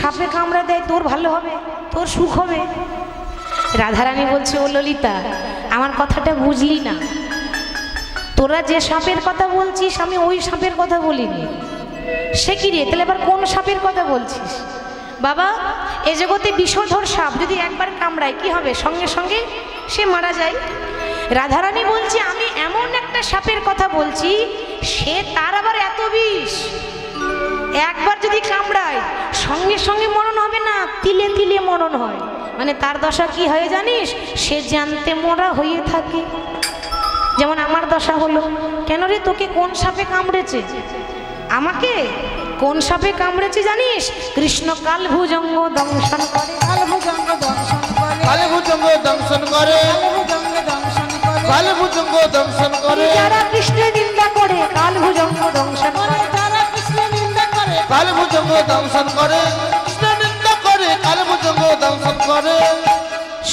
সাপে কামড়া দেয় তোর ভালো হবে, তোর সুখ হবে। রাধারানী বলছে, ও ললিতা, আমার কথাটা বুঝলি না। তোরা যে সাপের কথা বলছিস আমি ওই সাপের কথা বলিনি। সে কি রে, তাহলে এবার কোন সাপের কথা বলছিস? বাবা, এ জগতে বিষধর সাপ যদি একবার কামড়ায় কি হবে? সঙ্গে সঙ্গে সে মারা যায়। রাধারানী বলছে, আমি এমন একটা সাপের কথা বলছি, সে তার আবার এত বিষ, একবার যদি কামড়ায় সঙ্গে সঙ্গে মরণ হবে না, তিলে তিলে মরণ হয়। মানে তার দশা কি হয় জানিস? সে জানতে মরা হয়ে থাকে। যেমন আমার দশা হলো। কেন রে, তোকে কোন সাপে কামড়েছে? আমাকে কোন সাপে কামড়েছে জানিস? কৃষ্ণ কালভুজঙ্গ দংশন করে, কালভুজঙ্গ দংশন করে, কালভুজঙ্গ দংশন করে, কালভুজঙ্গ দংশন করে, কালভুজঙ্গ দংশন করে। যারা কৃষ্ণের নিন্দা করে কালভুজঙ্গ দংশন করে, যারা কৃষ্ণের নিন্দা করে কালভুজঙ্গ দংশন করে, কৃষ্ণ নিন্দা করে, কালভুজঙ্গ দংশন করে।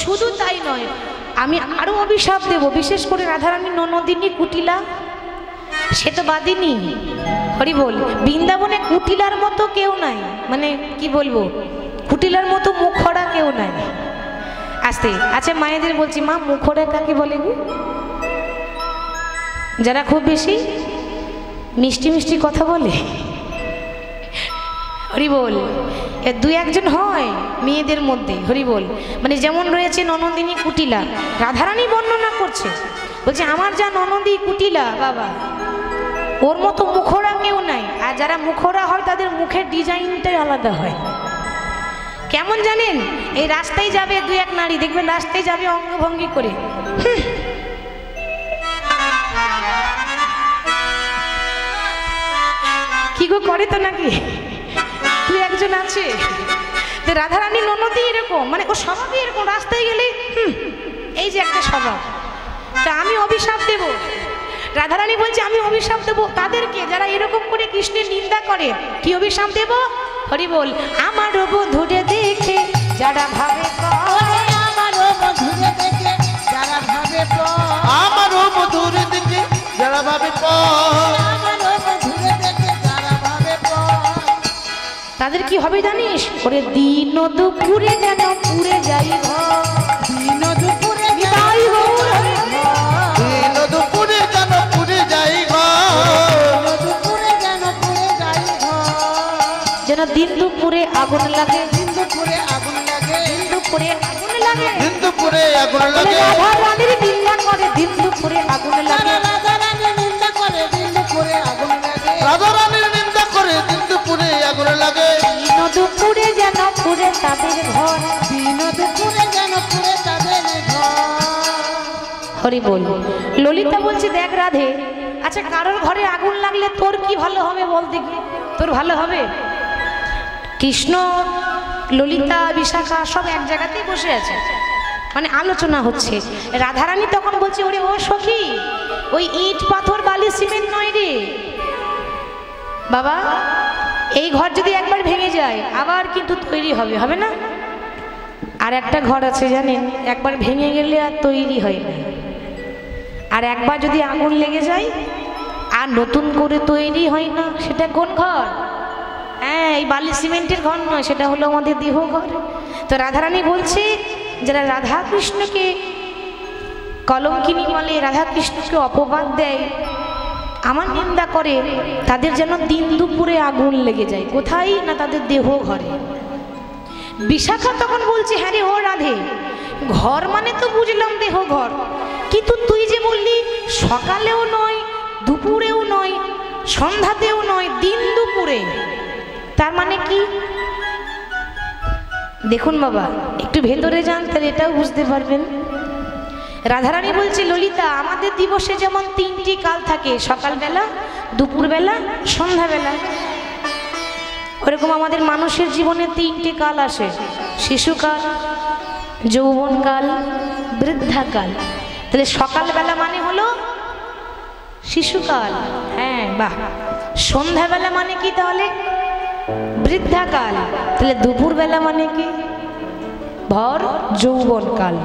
শুধু তাই নয়, আমি আরো অভিশাপ দেব। বিশেষ করে রাধারানী ননদিনী কুটিলা, সে তো বাদিনী। হরি বল। বৃন্দাবনে কুটিলার মতো কেউ নাই, মানে কি বলবো, কুটিলার মতো মুখরা কেউ নাই। আস্তে আচ্ছা, মায়েদের বলছি, মা মুখরা কাকে বলে গো? যারা খুব বেশি মিষ্টি মিষ্টি কথা বলে। হরি বল। দুই একজন হয় মেয়েদের মধ্যে, হরি বল। মানে যেমন রয়েছে ননদিনী কুটিলা, রাধারানী বর্ণনা করছে, বলছে আমার যা ননদী কুটিলা বাবা, ওর মতো মুখরা কেউ নাই। আর যারা মুখরা হয় তাদের মুখের ডিজাইনটাই আলাদা হয়। কেমন জানেন? এই রাস্তায় যাবে দুই এক নারী, দেখবেন রাস্তায় যাবে অঙ্গভঙ্গি করে, কি গো করে তো নাকি? তুই একজন আছে। রাধারানী ননদী এরকম, মানে ও স্বভাবই এরকম, রাস্তায় গেলে এই যে একটা স্বভাব। তা আমি অভিশাপ দেব। রাধারানী বলছে আমি অভিশাপ দেব তাদেরকে যারা এরকম করে কৃষ্ণের নিন্দা করে। কি অভিশাপ দেব? হরি বল। আমার বধূরে দেখে যারা ভাবে, আমার বধূরে দেখে যারা ভাবে, আমার মধুরে দেখে যারা ভাবে, আমার বধূরে দেখে যারা ভাবে, তাদের কি হবে জানিস? ওরে দিন দুপুরে যেন পুরে যাই ঘর, দিন দুপুরে বিদায় হোক হরি দিন দুপুরে যেন পুরে যাই ঘর, দুপুরে যেন পুরে যাই যেন দিন দুপুরে আগুন লাগে, দিন দুপুরে আগুন লাগে, দিন দুপুরে আগুন লাগে। দিন দুপুরে আগুন লাগে। রাধারানীর নিন্দা করে দিন দুপুরে আগুন লাগে, রাধারানীর নিন্দা করে দিন দুপুরে আগুন লাগে, রাধারানীর নিন্দা করে দিন দুপুরে আগুন লাগে। দিন দুপুরে যেন পুরে তাদের ঘর, দিন দুপুরে যেন পুরে তাদের ঘর। হরি বল। ললিতা বলছে, দেখ রাধে, আচ্ছা কারোর ঘরে আগুন লাগলে তোর কি ভালো হবে বল দেখি? তোর ভালো হবে? কৃষ্ণ, ললিতা, বিশাখা সব এক জায়গাতেই বসে আছে, মানে আলোচনা হচ্ছে। রাধারানী তখন বলছে, ওরে ও সখী, ওই ইট পাথর বালি সিমেন্ট নয় রে বাবা, এই ঘর যদি একবার ভেঙে যায় আবার কিন্তু তৈরি হবে, হবে না? আর একটা ঘর আছে জানেন, একবার ভেঙে গেলে আর তৈরি হয় না। আর একবার যদি আগুন লেগে যায় আর নতুন করে তৈরি হয় না। সেটা কোন ঘর? হ্যাঁ, এই বালি সিমেন্টের ঘর নয়, সেটা হলো আমাদের দেহ ঘর। তো রাধারানী বলছে, যারা রাধা কৃষ্ণকে কলঙ্কিনী বলে, রাধা কৃষ্ণকে অপবাদ দেয়, আমার নিন্দা করে, তাদের যেন দিন দুপুরে আগুন লেগে যায়। কোথায় না? তাদের দেহ ঘরে। বিশাখা তখন বলছে, হ্যাঁ রে ও রাধে, ঘর মানে তো বুঝলাম দেহ ঘর, কিন্তু তুই যে বললি সকালেও নয়, দুপুরেও নয়, সন্ধ্যাতেও নয়, দিন দুপুরে, তার মানে কি? দেখুন বাবা, একটু ভেতরে যান, তাহলে এটাও বুঝতে পারবেন। রাধারানী বলছে, ললিতা, আমাদের দিবসে যেমন তিনটি কাল থাকে, সকালবেলা, দুপুরবেলা, সন্ধ্যাবেলা, ওরকম আমাদের মানুষের জীবনে তিনটি কাল আসে: শিশুকাল, যৌবনকাল, বৃদ্ধাকাল। তাহলে সকালবেলা মানে হলো শিশুকাল, হ্যাঁ বাহ। সন্ধ্যাবেলা মানে কি তাহলে? বৃদ্ধাকাল। তাহলে দুপুরবেলা মানে কি? ভর যৌবনকাল।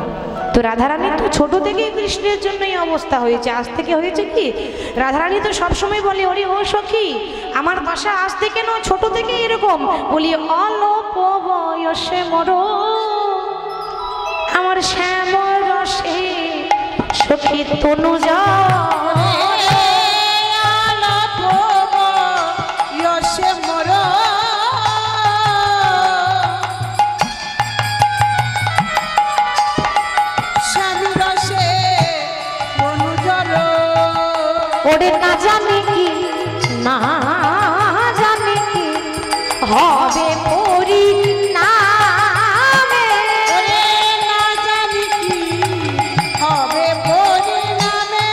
তো রাধারানী তো ছোট থেকেই কৃষ্ণের জন্যই অবস্থা হয়েছে। আজ থেকে হয়েছে কি? রাধারানী তো সবসময় বলে, ওরে ও সখী, আমার বাসা আজ থেকে নয়, ছোট থেকে এরকম। বলি অল্প রসে মোর, আমার শ্যাম রসে সখী তনুজা। ওরে না জানি কি, না জানি কি হবে পরিণামে, না জানি কি হবে পরিণামে,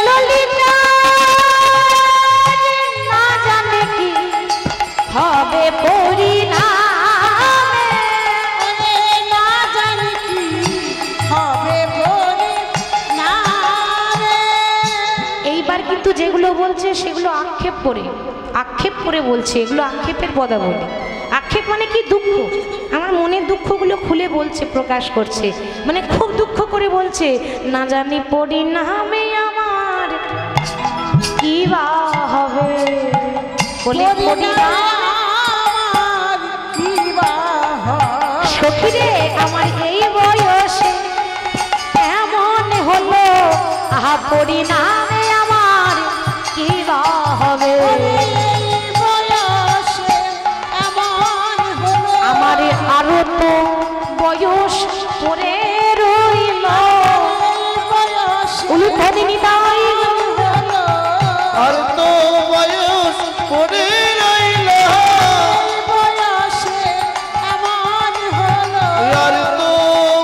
ললিতা না জানি কি হবে পরিণামে, না জানি কি হবে পরিণামে। এইবার কিন্তু যেগুলো বলছে সেগুলো আক্ষেপ করে বলছে, এগুলো আক্ষেপের পদাবলী। আক্ষেপ মানে কি? দুঃখ। আমার মনের দুঃখগুলো খুলে বলছে, প্রকাশ করছে, মানে খুব দুঃখ করে বলছে, না জানি পরিণামে আমার কি বা হবে, বলে পরিণাম কি বা হয়। সখী রে আমার এই বয়সে এমন হলো, আহা পরিণামে আমার কি বা হবে, আমার আরো তো বয়স পরে রইল, উলুধ্বনি তাই আর তো বয়স পড়ে রইল, আর তো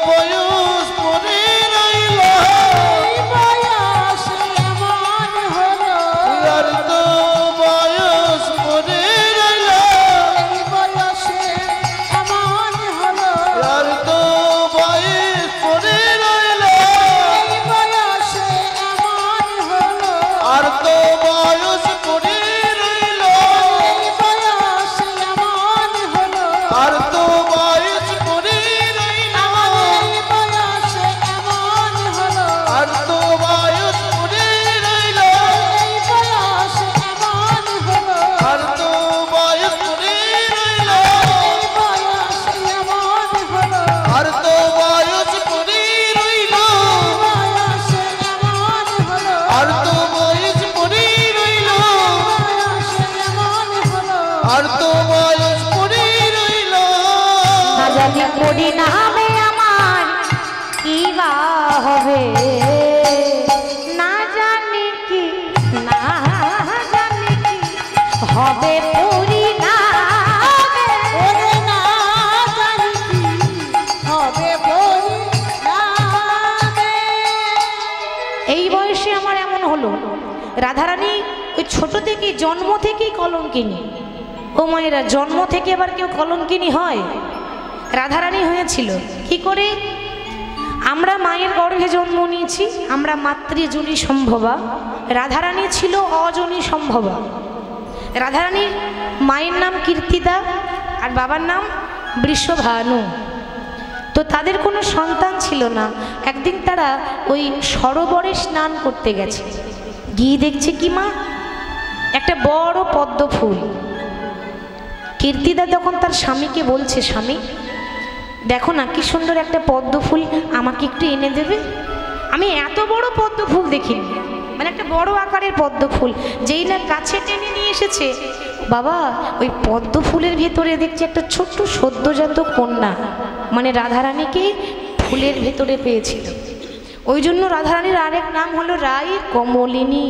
বয়স পড়ে রইল, আর তো বয়স পড়ে রইল, আর তো বয়স পড়ে রইল, আর তো বয়স পড়ে রইল, আর তো বয়স পড়ে রইল, আর তো বয়স পড়ে রইল, আর তো বয়স পড়ে রইল, আর তো বয়স পড়ে রইল, আর তো বয়স পড়ে রইল, আর তো বয়স পড়ে রইল, না জানি পরিণামে আমার কি বা হবে, না জানি কি, না জানি কি হবে পরিণামে, এই বয়সে আমার এমন হলো। রাধারানী ওই ছোট থেকেই, জন্ম থেকেই কলঙ্কিনী। ও মায়েরা, জন্ম থেকে এবার কেউ কলঙ্কিনী হয়? রাধারানী হয়েছিল কি করে? আমরা মায়ের গর্ভে জন্ম নিয়েছি, আমরা মাতৃজনী সম্ভবা। রাধারানী ছিল অজনী সম্ভবা। রাধারানীর মায়ের নাম কীর্তিদা আর বাবার নাম বৃষভানু। তো তাদের কোনো সন্তান ছিল না। একদিন তারা ওই সরোবরে স্নান করতে গেছে, গিয়ে দেখছে কি মা, একটা বড় পদ্ম ফুল। কীর্তিদা তখন তার স্বামীকে বলছে, স্বামী দেখো না কি সুন্দর একটা পদ্ম ফুল, আমাকে একটু এনে দেবে? আমি এত বড় পদ্ম ফুল দেখিনি, মানে একটা বড় আকারের পদ্ম ফুল। যেই না কাছে টেনে নিয়ে এসেছে, বাবা ওই পদ্ম ফুলের ভেতরে দেখছি একটা ছোট্ট সদ্যজাত কন্যা, মানে রাধারানীকে ফুলের ভেতরে পেয়েছিল। ওই জন্য রাধারানীর আরেক নাম হলো রাই কমলিনী।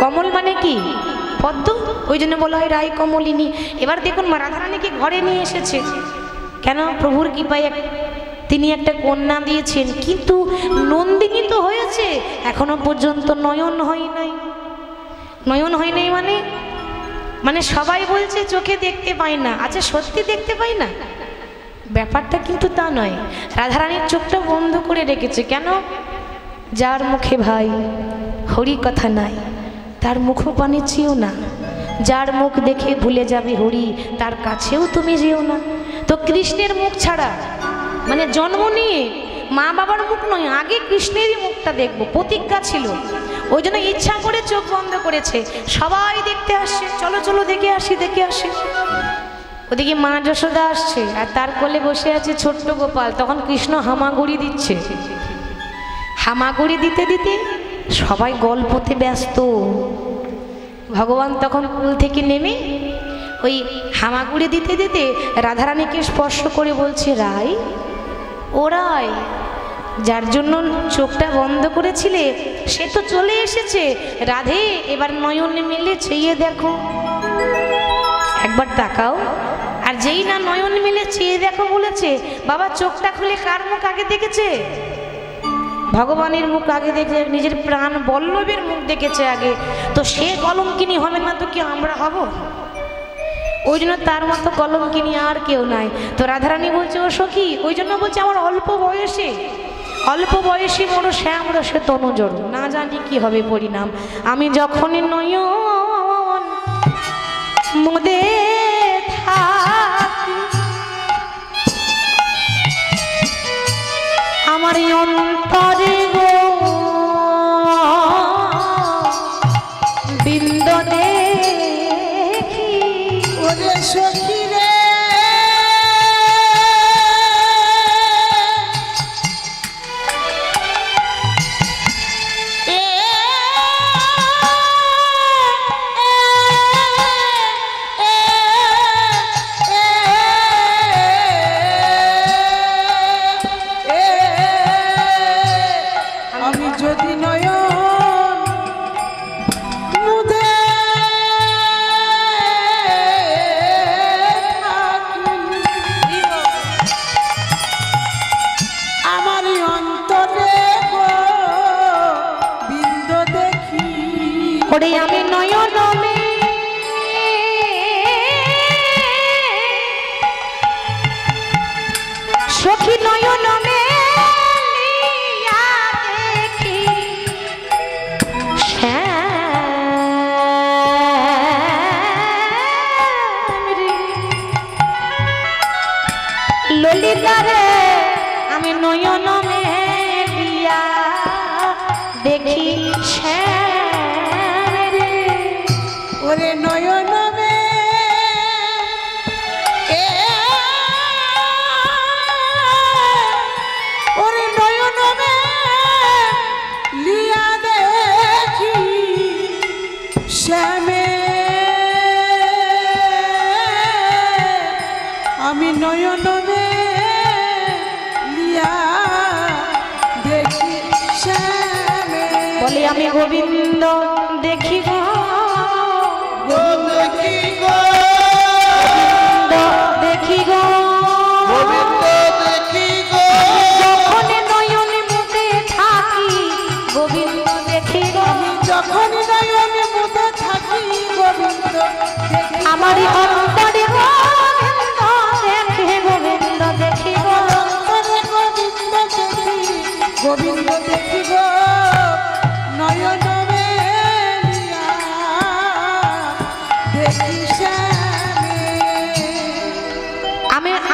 কমল মানে কি? পদ্ম, ওই জন্য বলা হয় রাই কমলিনী। এবার দেখুন মা, রাধারানীকে ঘরে নিয়ে এসেছে কেন? প্রভুর কৃপায় তিনি একটা কন্যা দিয়েছেন, কিন্তু নন্দিনী তো হয়েছে, এখনো পর্যন্ত নয়ন হয় নাই। নয়ন হয় নাই মানে মানে সবাই বলছে চোখে দেখতে পাই না। আচ্ছা সত্যি দেখতে পাই না? ব্যাপারটা কিন্তু তা নয়। রাধারানীর চোখটা বন্ধ করে রেখেছে কেন? যার মুখে ভাই হরি কথা নাই, তার মুখপানে চেয়েও না। যার মুখ দেখে ভুলে যাবে হরি, তার কাছেও তুমি যেও না। তো কৃষ্ণের মুখ ছাড়া, মানে জন্ম নিয়ে মা বাবার মুখ নয়, আগে কৃষ্ণেরই মুখটা দেখবো, প্রতিজ্ঞা ছিল। ওই জন্য ইচ্ছা করে চোখ বন্ধ করেছে। সবাই দেখতে আসছে, চলো চলো দেখে আসি দেখে আসি। ওদিকে মা যশোদা আসছে আর তার কোলে বসে আছে ছোট্ট গোপাল। তখন কৃষ্ণ হামাগুড়ি দিচ্ছে। হামাগুড়ি দিতে দিতে সবাই গল্পতে ব্যস্ত। ভগবান তখন কুল থেকে নেমে ওই হামাগুড়ি দিতে দিতে রাধারানীকে স্পর্শ করে বলছে, রাই ও রাই, যার জন্য চোখটা বন্ধ করেছিলে সে তো চলে এসেছে। রাধে, এবার নয়নে মিলে চেয়ে দেখো, একবার তাকাও। আর যেই না নয়ন মিলে চেয়ে দেখো বলেছে, বাবা চোখটা খুলে কার মুখ আগে দেখেছে? ভগবানের মুখ আগে দেখে, নিজের প্রাণ বল্লভের মুখ দেখেছে আগে। তো সে কলঙ্কিনী হবে না তো কি আমরা হব? ওই জন্য তার মতো কলঙ্কিনী আর কেউ নাই। তো রাধারানী বলছে, ও সখী, ওই জন্য বলছে আমার অল্প বয়সী মোর শ্যাম রসে তনুজোর, না জানি কি হবে পরিণাম। আমি যখনই নয়ন মোদে থাকি, আমার অন্তরে গো বিন্দ দেখি। ওরে সখী রে, আমি যদি নয়ন মুদে থাকি, আমার অন্তরে গো বিন্দ দেখি। ওরে আমি নয়ন সখী নয়ন মেলিয়া দেখি শ্যাম রে, ললিতা রে, আমি নয়ন মেলিয়া দেখি শ্যাম রে। ওরে নয়ন মে ওরে নয়ন মে লিয়া দেখি শ্যামে, আমি নয়ন মে লিয়া দেখি শ্যামে। বলে আমি গোবিন্দ দেখি গো, দেখি গো, দেখি গো, গোবিন্দ দেখি গো, যখন নয়ন মুদে থাকি গোবিন্দ দেখি গো, যখন নয়ন মুদে থাকি গোবিন্দ দেখি। আমার অন্তরে গোবিন্দ দেখি, গোবিন্দ দেখি গো, অন্তরে গোবিন্দ দেখি, গোবিন্দ দেখি গো, নয়ন মেলিয়া দেখি শ্যামে।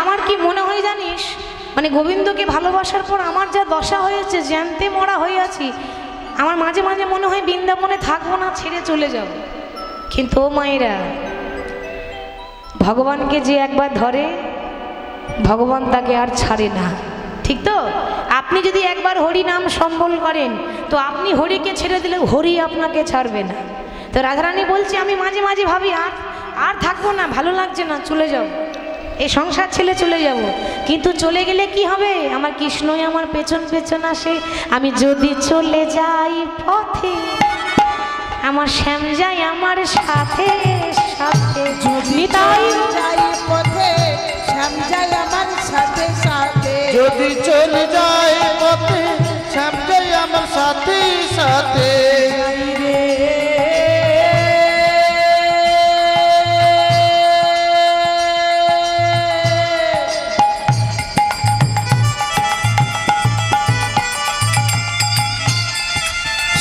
আমার কি মনে হয় জানিস, মানে গোবিন্দকে ভালোবাসার পর আমার যা দশা হয়েছে, জ্যান্তে মরা হয়ে আছি, আমার মাঝে মাঝে মনে হয় বৃন্দাবনে থাকবো না, ছেড়ে চলে যাব। কিন্তু ও মায়েরা, ভগবানকে যে একবার ধরে ভগবান তাকে আর ছাড়ে না, ঠিক তো? আপনি যদি একবার হরি নাম সম্বল করেন তো আপনি হরিকে ছেড়ে দিলে হরি আপনাকে ছাড়বে না। তো রাধারানী বলছে, আমি মাঝে মাঝে ভাবি আর থাকবো না, ভালো লাগছে না, চলে যাব, এই সংসার ছেড়ে চলে যাব। কিন্তু চলে গেলে কি হবে? আমার কৃষ্ণই আমার পেছন পেছন আসে। আমি যদি চলে যাই পথে, আমার শ্যাম যাই আমার সাথে সাথে। যদি তাই যাই পথে শ্যাম যাই আমার সাথে সাথে। যদি চলে যায় পথে শ্যাম যাই আমার সাথে সাথে।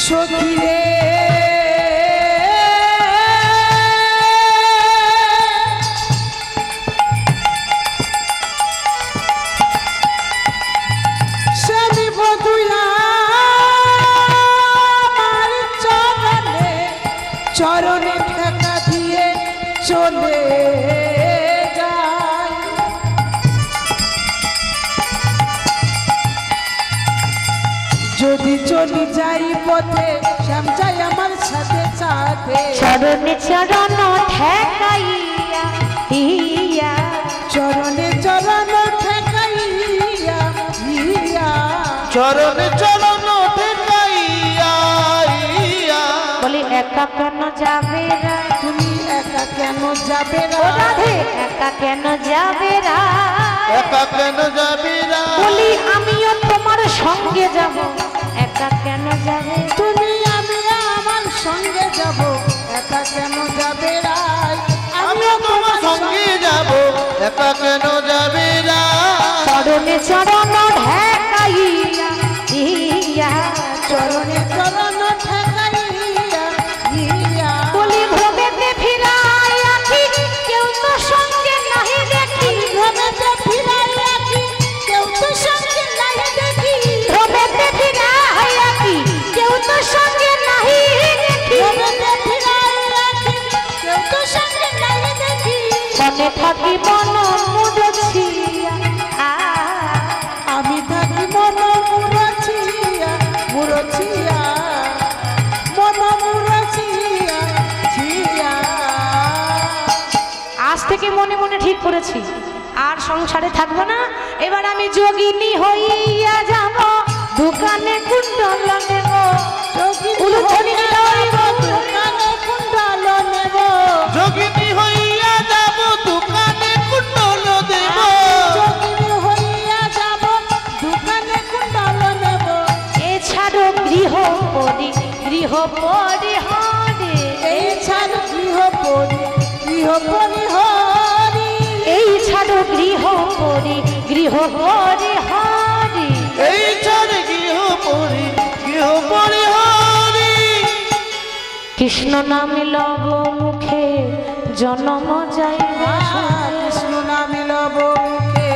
সখী রে, শ্যামী বধুয়া আমার চরণে ঠেকা দিয়ে চলে যায়। চলি যাই পথে শ্যাম যাই আমার সাথে সাথে চরণে চরণ ঠেকাইয়া ইয়া চরণে চরণ ঠেকাইয়া ইয়া চরণে চরণ ঠেকাইয়া ইয়া। বলি একা কেন যাবে রা তুমি একা কেন যাবে ও রাধে একা কেন যাবে রা একা কেন যাবি না? বলি আমিও তোমার সঙ্গে যাব একা কেন যাবে তুমি আমি আমার সঙ্গে যাব একা কেন যাবে রাই আমিও তোমার সঙ্গে যাব একা কেন যাবি না? চরণে চরণ ঢেকাইয়া ইয়া চরণে চরণ ঠেকাইয়া ইয়া বলি ভ্রমেতে ফিরাই আছি কেউ তো সঙ্গে নাহি দেখি ভ্রমেতে ফিরাই আছি কেউ তো সঙ্গে নাই দেখি ভ্রমেতে ফিরাই আছি কেউ তো সঙ্গে নাহি দেখি ভ্রমেতে ফিরাই আছি কেউ তো সঙ্গে নাই দেখি মনে থাকি মন মুড়ছিয়া আমি থাকি মন মুড়ছিয়া মুড়ছিয়া মন মুড়ছিয়া ছিয়া আজ থেকে মনে মনে ঠিক করেছি আর সংসারে থাকবো না এবার আমি যোগিনী হইয়া যাব দোকানে কুণ্ডল নেব উলুধ্বনি লইব দোকানে কুণ্ডল নেব যোগিনী হইয়া যাব দোকানে কুণ্ডল দেব যোগিনী হইয়া যাব দোকানে কুণ্ডল নেব এছাড়ো গৃহ পরিহরে এই ছাড় গৃহ পরিহরি এই ছাড়ো গৃহ পরিহরে এই ছাড় গৃহ পরিহরি কৃষ্ণ নাম লব মুখে জনম যাইবে কৃষ্ণ নামে লব মুখে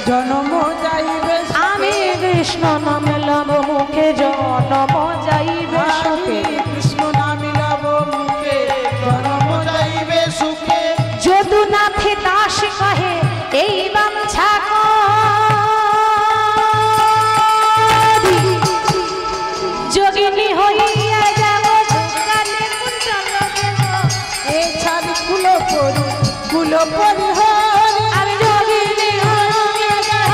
জনম যাইবে আমি কৃষ্ণ নাম লব মুখে জনম যাইবে সুখে কৃষ্ণ নামে লব মুখে জনম যাইবে সুখে যদুনাথে দাস কহে এই বাঞ্ছা করি। যোগিনী হইয়া যাব দোকানে কুণ্ডল দেব এই ছাড় কুল পরিহরি আমি যোগিনী হইয়া যাব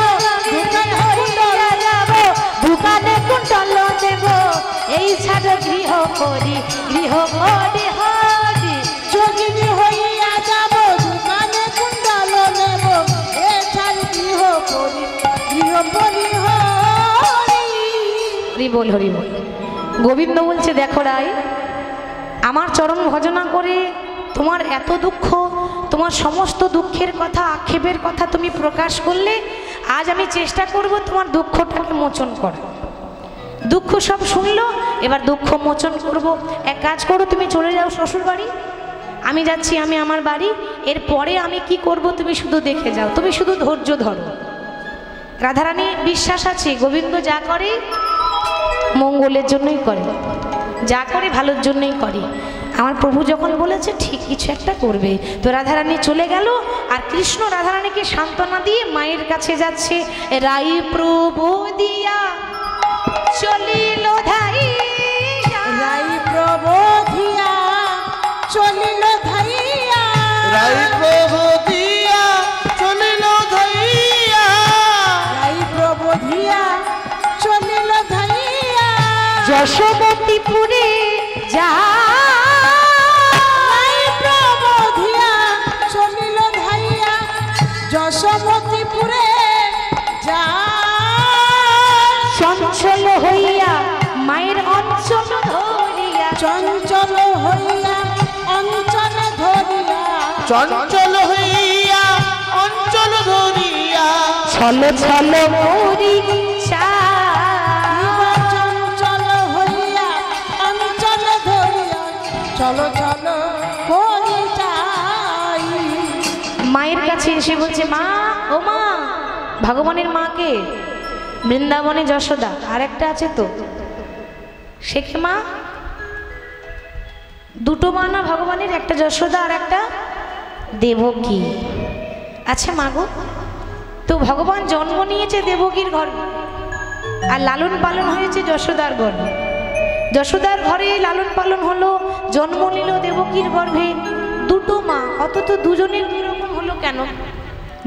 দোকানে হইয়া যাব দোকানে কুণ্ডল দেব এই ছাড় গৃহ পরিহরি যোগিনী হইয়া যাব দোকানে কুণ্ডল নেব এই ছাড় গৃহ পরিহরি হরি বল গোবিন্দ বলছে দেখো রাই আমার চরণ ভজনা করে তোমার এত দুঃখ তোমার সমস্ত দুঃখের কথা আক্ষেপের কথা তুমি প্রকাশ করলে আজ আমি চেষ্টা করব তোমার দুঃখটাকে মোচন করা দুঃখ সব শুনলো এবার দুঃখ মোচন করব এক কাজ করো তুমি চলে যাও শ্বশুর বাড়ি আমি যাচ্ছি আমি আমার বাড়ি এরপরে আমি কি করব তুমি শুধু দেখে যাও তুমি শুধু ধৈর্য ধরো রাধারানী বিশ্বাস আছে গোবিন্দ যা করে মঙ্গলের জন্যই করে যা করে ভালোর জন্যই করে আমার প্রভু যখন বলেছে ঠিক কিছু একটা করবে তো রাধারানী চলে গেল আর কৃষ্ণ রাধারানীকে সান্ত্বনা দিয়ে মায়ের কাছে যাচ্ছে রাই প্রভু দিয়া চলিল ধাই রাই প্রবোধিয়া চলিল ধাইয়া রাই প্রভু দিয়া চলিল ধইয়া রাই প্রবোধিয়া চলিল ধাইয়া যশোমতীপুরে যা রাই প্রবোধিয়া চলিল ধাইয়া যশোমতীপুরে যা চঞ্চল হইয়া মায়ের অঞ্চল ধরিয়া চঞ্চল হইয়া অঞ্চল ধরিয়া চঞ্চল হইয়া অঞ্চল ধরিয়া ছল ছল মরি চঞ্চল হইয়া অঞ্চল ধরিয়া চলো চলো করি যাই মায়ের কাছে এসে বলছে মা ও মা ভগবানের মাকে বৃন্দাবনে যশোদা আর একটা আছে তো সে কি মা দুটো মা না ভগবানের একটা যশোদা আর একটা দেবকী আচ্ছা মা গো তো ভগবান জন্ম নিয়েছে দেবকীর ঘরে আর লালন পালন হয়েছে যশোদার গর্ভে। যশোদার ঘরে লালন পালন হলো, জন্ম নিল দেবকীর গর্ভে দুটো মা। অথচ দুজনের দুরকম হলো কেন?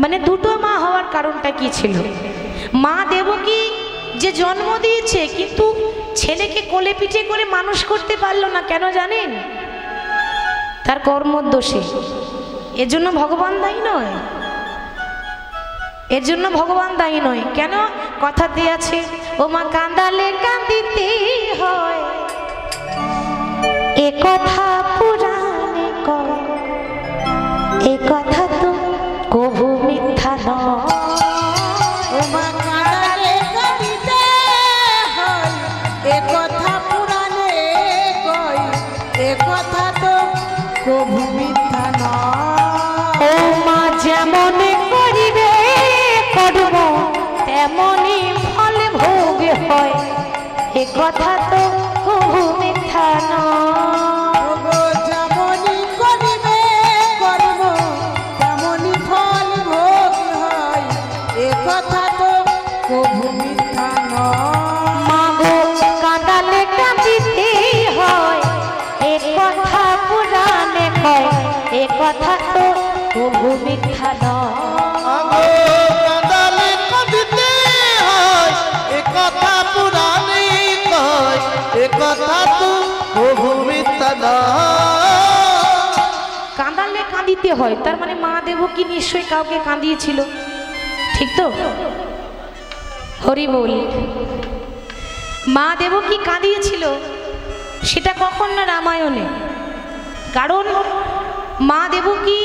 মানে দুটো মা হওয়ার কারণটা কি ছিল? মা দেবকী যে জন্ম দিয়েছে কিন্তু ছেলেকে কোলে পিঠে করে মানুষ করতে পারলো না, কেন জানেন? তার কর্মদোষে। এর জন্য ভগবান দায়ী নয়, এর জন্য ভগবান দায়ী নয়। কেন? কথাতে আছে, ও মা কাঁদালে কাঁদিতে হয়, এ কথা পুরাণে কয়, এ কথা তো কভু মিথ্যা নয়। ও মা কাঁদালে কাঁদিতে হয়, এ কথা পুরাণে কয়, এ কথা তো কভু মিথ্যা নয়। ও মা যেমন করিবে কর্ম তেমনি ফল ভোগ হয়, এ কথা তো কভু মিথ্যা নয়। ওগো যেমনি করিবে কর্ম তেমনি ফল ভোগ হয়, এ কথা তো কভু মিথ্যা নয়। মাগো কাঁদালে কাঁদিতে হয়, এ কথা পুরাণে কয়, এ কথা তো কভু মিথ্যা নয়। আগো কাঁদালে কাঁদিতে হয়, এ কথা পুরাণে কয়, এ কথা তো কভু মিথ্যা নয়। কাঁদালে কাঁদিতে হয়, তার মানে মা দেবকী নিশ্চয়ই কাউকে কাঁদিয়েছিল, ঠিক তো? হরি বল। মা দেবকী কাঁদিয়েছিল, সেটা কখন? না রামায়ণে। কারণ মা দেবকী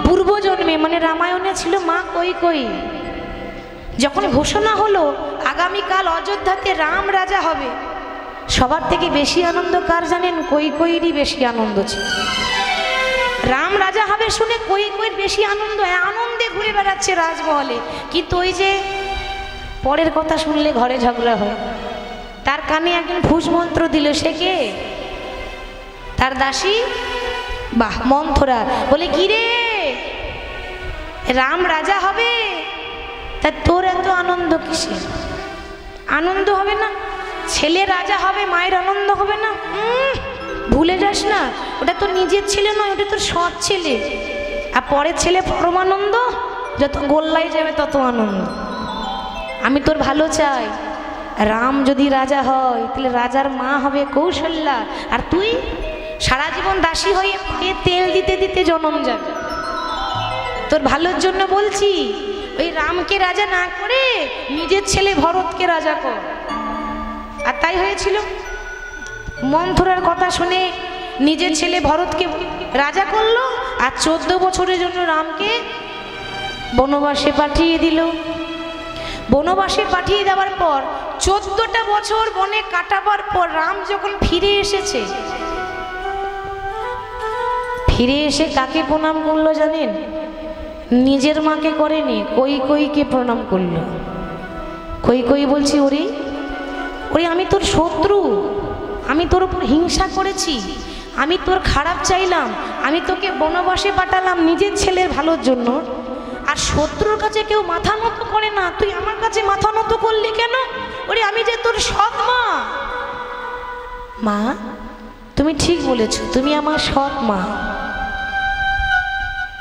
পূর্বজন্মে মানে রামায়ণে ছিল মা কৈকেয়ী। যখন ঘোষণা হলো আগামীকাল অযোধ্যাতে রাম রাজা হবে, সবার থেকে বেশি আনন্দ কার জানেন? কৈকেয়ীরই বেশি আনন্দ ছিল। রাম রাজা হবে শুনে কৈকেয়ীর বেশি আনন্দ, আনন্দে ঘুরে বেড়াচ্ছে রাজমহলে। কিন্তু ওই যে পরের কথা শুনলে ঘরে ঝগড়া হয়, তার কানে একজন ফুস মন্ত্র দিল। সে কে? তার দাসী, বাহ, মন্থরা। বলে, কি রে, রাম রাজা হবে, তা তোর এত আনন্দ কিসের? আনন্দ হবে না? ছেলে রাজা হবে, মায়ের আনন্দ হবে না? ভুলে যাস না, ওটা তোর নিজের ছেলে নয়, ওটা তোর সৎ ছেলে। আর পরের ছেলে পরমানন্দ, যত গোল্লায় যাবে তত আনন্দ। আমি তোর ভালো চাই। রাম যদি রাজা হয় তাহলে রাজার মা হবে কৌশল্যা, আর তুই সারা জীবন দাসী হয়ে পায়ে তেল দিতে দিতে জন্ম যাবে। তোর ভালোর জন্য বলছি, ওই রামকে রাজা না করে নিজের ছেলে ভরতকে রাজা কর। আর তাই হয়েছিল। মন্থরার কথা শুনে নিজের ছেলে ভরতকে রাজা করলো, আর 14 বছরের জন্য রামকে বনবাসে পাঠিয়ে দিল। বনবাসে পাঠিয়ে দেওয়ার পর 14টা বছর বনে কাটাবার পর রাম যখন ফিরে এসেছে, ফিরে এসে কাকে প্রণাম করলো জানেন? নিজের মাকে করেনি, কৈকেয়ীকে প্রণাম করলো। কৈকেয়ী বলছি, ওরে ওরে, আমি তোর শত্রু, আমি তোর উপর হিংসা করেছি, আমি তোর খারাপ চাইলাম, আমি তোকে বনবাসে পাঠালাম নিজের ছেলের ভালোর জন্য, আর শত্রুর কাছে কেউ মাথা নত করে না, তুই আমার কাছে মাথা নত করলি কেন? ওরে, আমি যে তোর সৎ মা। মা, তুমি ঠিক বলেছ, তুমি আমার সৎ মা।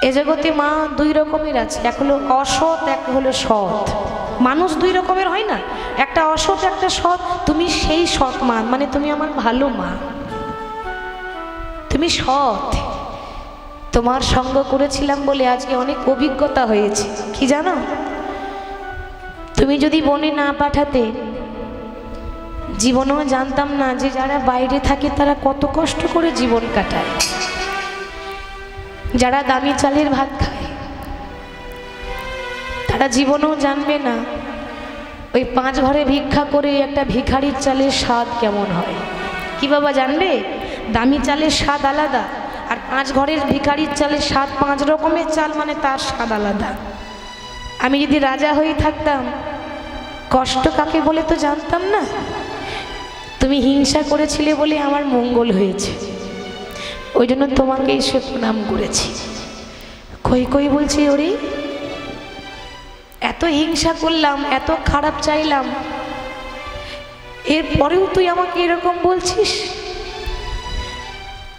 এ জগতে মা দুই রকমের আছে, এক হলো অসৎ, এক হলো সৎ। মানুষ দুই রকমের হয় না, একটা অসৎ একটা সৎ। তুমি সেই সৎ মা, মানে তুমি আমার ভালো মা, তুমি সৎ। তোমার সঙ্গ করেছিলাম বলে আজকে অনেক অভিজ্ঞতা হয়েছে। কি জানো, তুমি যদি বনে না পাঠাতে, জীবনেও জানতাম না যে যারা বাইরে থাকে তারা কত কষ্ট করে জীবন কাটায়। যারা দামি চালের ভাত খায় তারা জীবনেও জানবে না ওই 5 ঘরে ভিক্ষা করে একটা ভিখারির চালের স্বাদ কেমন হয়। কি বাবা জানবে? দামি চালের স্বাদ আলাদা, আর 5 ঘরের ভিখারির চালের স্বাদ, 5 রকমের চাল মানে তার স্বাদ আলাদা। আমি যদি রাজা হয়ে থাকতাম, কষ্ট কাকে বলে তো জানতাম না। তুমি হিংসা করেছিলে বলে আমার মঙ্গল হয়েছে, ওই জন্য তোমাকে এসে প্রণাম করেছি। কৈকেয়ী বলছি, ওরে এত হিংসা করলাম, এত খারাপ চাইলাম, এরপরেও তুই আমাকে এরকম বলছিস?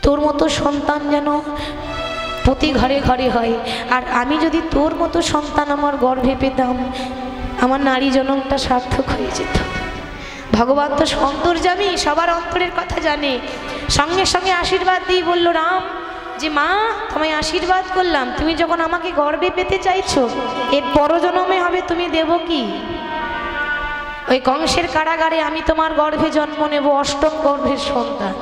তোর মতো সন্তান যেন প্রতি ঘরে ঘরে হয়, আর আমি যদি তোর মতো সন্তান আমার গর্ভে পেতাম, আমার নারী জনমটা সার্থক হয়ে যেত। ভগবান তো অন্তর্যামী, সবার অন্তরের কথা জানে। সঙ্গে সঙ্গে আশীর্বাদ দিয়ে বলল রাম যে মা, তোমায় আশীর্বাদ করলাম, তুমি যখন আমাকে গর্ভে পেতে চাইছো, এর পরজন্মে হবে তুমি দেবকী। ওই কংসের কারাগারে আমি তোমার গর্ভে জন্ম নেব, অষ্টম গর্ভের সন্তান।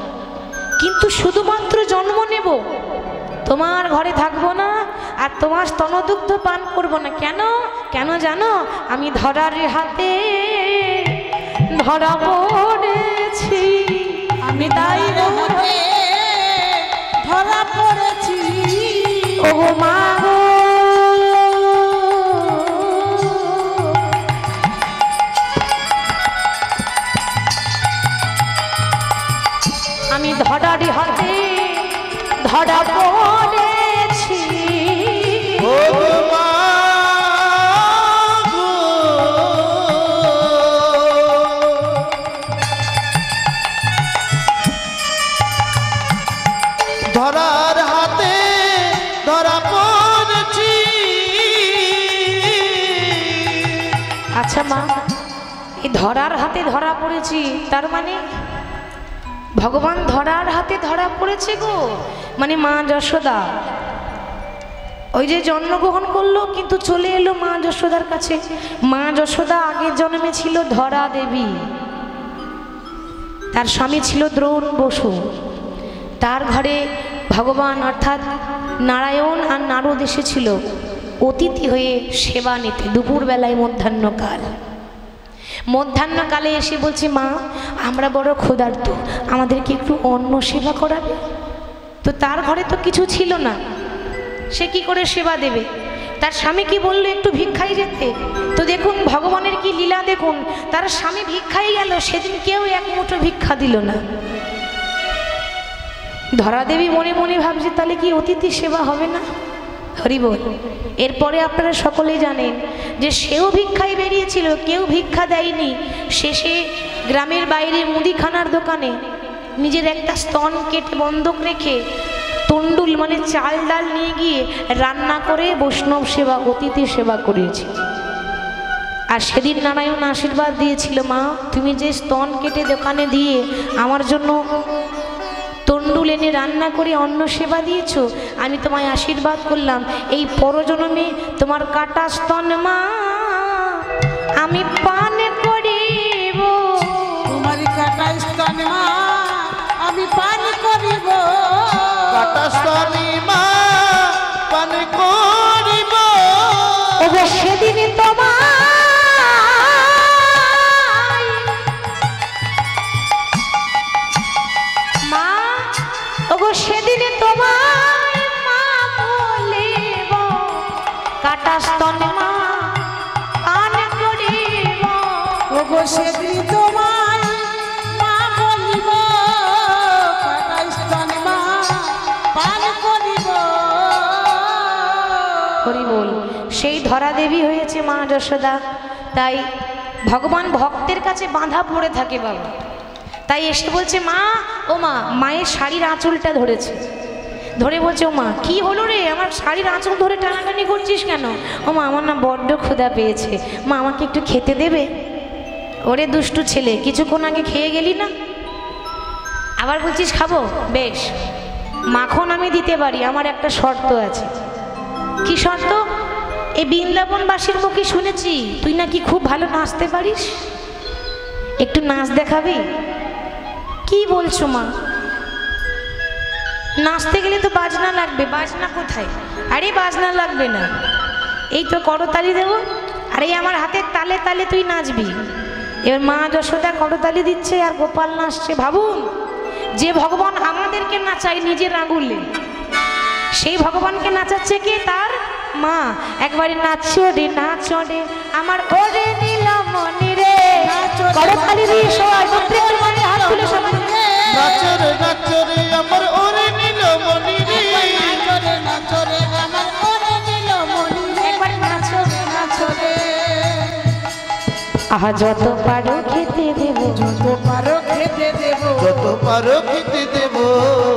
কিন্তু শুধুমাত্র জন্ম নেব, তোমার ঘরে থাকবো না, আর তোমার স্তনদুগ্ধ পান করব না। কেন? কেন জানো? আমি ধরার হাতে ধরা পড়েছি, আমি তাই ধরা পড়েছি। ও মা গো, আমি ধরার হাতে ধরা পড়েছি। ও মা গো, ধরার হাতে ধরা পড়েছি। আচ্ছা মা, এই ধরার হাতে ধরা পড়েছি তার মানে ভগবান ধরার হাতে ধরা পড়েছে গো, মানে মা যশোদা ওই যে জন্মগ্রহণ করলো কিন্তু চলে এলো মা যশোদার কাছে। মা যশোদা আগের জন্মে ছিল ধরা দেবী, তার স্বামী ছিল দ্রোণ বসু। তার ঘরে ভগবান অর্থাৎ নারায়ণ আর নারদ এসেছিল অতিথি হয়ে সেবা নিতে। দুপুরবেলায় মধ্যাহ্নকালে এসে বলছে মা, আমরা বড় ক্ষুধার্ত, আমাদেরকে একটু অন্ন সেবা করাবে। তো তার ঘরে তো কিছু ছিল না, সে কি করে সেবা দেবে? তার স্বামী কি বললো একটু ভিক্ষায় যেতে। তো দেখুন ভগবানের কি লীলা দেখুন, তার স্বামী ভিক্ষায় গেল, সেদিন কেউ এক মুঠো ভিক্ষা দিল না। ধরাদেবী মনে মনে ভাবছে তাহলে কি অতিথি সেবা হবে না? হরি বল। এরপরে আপনারা সকলেই জানেন যে সেও ভিক্ষায় বেরিয়েছিল, কেউ ভিক্ষা দেয়নি। শেষে গ্রামের বাইরে মুদিখানার দোকানে নিজের একটা স্তন কেটে বন্ধক রেখে তন্ডুল মানে চাল ডাল নিয়ে গিয়ে রান্না করে বৈষ্ণব সেবা, অতিথি সেবা করেছে। আর সেদিন নারায়ণ আশীর্বাদ দিয়েছিল, মা তুমি যে স্তন কেটে দোকানে দিয়ে আমার জন্য তন্ডুল এনে রান্না করে অন্ন সেবা দিয়েছ, আমি তোমায় আশীর্বাদ করলাম এই পরজন্মে তোমার কাটা স্তন মা আমি পান করিব। তোমার কাটা স্তন মা আমি পান করিব। কাটা স্তনি মা পান করিব। ওগো সেদিন তোমার মা, ওগো সেদিন তোমার মা বলিব কাটা স্তন মা পান করিব। ওগো সেদিন তোমার মা বলিব কাটা স্তন মা পান করিব। হরি বল। সেই ধরা দেবী হয়েছে মা যশোদা। তাই ভগবান ভক্তের কাছে বাঁধা পড়ে থাকে বাবা। তাই এসে বলছে মা, ও মা, মায়ের শাড়ির আঁচলটা ধরেছে, ধরে বলছে ও মা কি হলো রে, আমার শাড়ির আঁচল ধরে টানাটানি করছিস কেন? ও মা আমার না বড্ড ক্ষুধা পেয়েছে, মা আমাকে একটু খেতে দেবে? ওরে দুষ্টু ছেলে, কিছুক্ষণ আগে খেয়ে গেলি না, আবার বলছিস খাবো? বেশ, মাখন আমি দিতে পারি, আমার একটা শর্ত আছে। কি শর্ত? এই বৃন্দাবনবাসীর মুখে শুনেছি তুই নাকি খুব ভালো নাচতে পারিস, একটু নাচ দেখাবি? কি বলছো মা? নাচতে গেলে তো বাজনা লাগবে। বাজনা কোথায়? আরে বাজনা লাগবে না, এই তো করতালি দেবো, আরে আমার হাতের তালে তালে তুই নাচবি। এবার মা যশোদা করতালি দিচ্ছে আর গোপাল নাচছে। ভাবুন, যে ভগবান আমাদেরকে নাচায় নিজের আঙুলে, সেই ভগবানকে নাচাচ্ছে কে? তার মা। একবারে নাচো রে নাচো রে আমার ওরে নীলমণি রে, করতালি দিয়ে সবাই প্রত্যেকটা মানে হাত তুলে সবাই নাচো রে নাচো রে আমার ওরে নীলমণি রে। নাচো রে নাচো রে আমার ওরে নীলমণি রে। একবার নাচো রে নাচো রে আহা যত পারো খেতে দেব, যত পারো খেতে দেব, যত পারো খেতে দেব,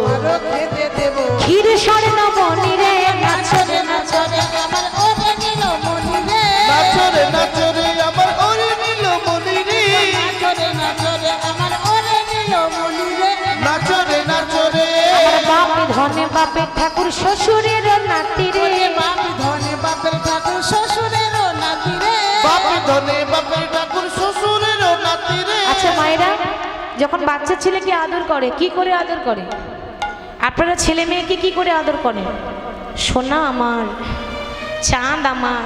পারো খেতে দেব। ক্ষীর স্বর্ণ বনি রে নাচরে নাচরে আমার ওরে নীলমণি রে, নাচরে নাচরে আমার ওরে নীলমণি রে, নাচরে নাচরে আমার ওরে নীলমণি রে, নাচরে নাচরে আমার বাপে ধনে বাপে ঠাকুর শ্বশুরের নাতি রে, বাপ ধনে বাপের ঠাকুর শ্বশুরেরও নাতি রে, বাপ ধনে বাপের ঠাকুর শ্বশুরেরও নাতি রে। আচ্ছা মায়েরা যখন বাচ্চা ছেলেকে আদর করে কি করে আদর করে? আপনারা ছেলে মেয়েকে কি করে আদর করেন? সোনা আমার, চাঁদ আমার,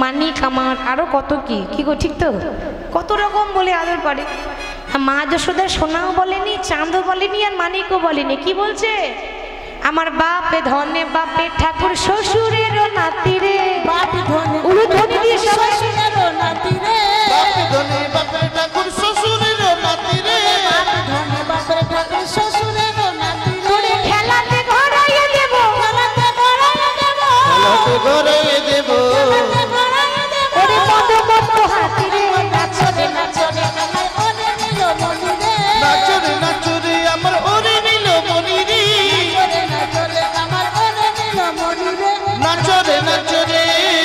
মানিক আমার, আরো কত কি কি গো, ঠিক তো? কত রকম বলে আদর করে। মা যশোদা সোনাও বলেনি, চাঁদও বলেনি, আর মানিকও বলেনি, কি বলছে? আমার বাপে ধনে বাপে ঠাকুর শ্বশুরেরও নাতি রে, বাপ ধনে উলুধ্বনি দিয়ে সবাই শ্বশুরেরও নাতি রে, বাপ ধনে বাপের ঠাকুর শ্বশুরেরও নাতি রে, বাপ ধনে বাপের ঠাকুর শ্বশুরেরও নাতি রে, তোরে খেলাতে ঘরাইয়ে দেব, খেলাতে গড়াইয়ে দেব, খেলাতে গড়াইয়ে দেব, খেলাতে গড়াইয়ে দেব। ওরে মদমত্ত হাতি রে, নাচরে নাচরে আমার ওরে নীলমণি রে, নাচরে নাচরে আমার ওরে নীলমণি রে, নাচরে নাচরে আমার ওরে নীলমণি রে, নাচরে নাচরে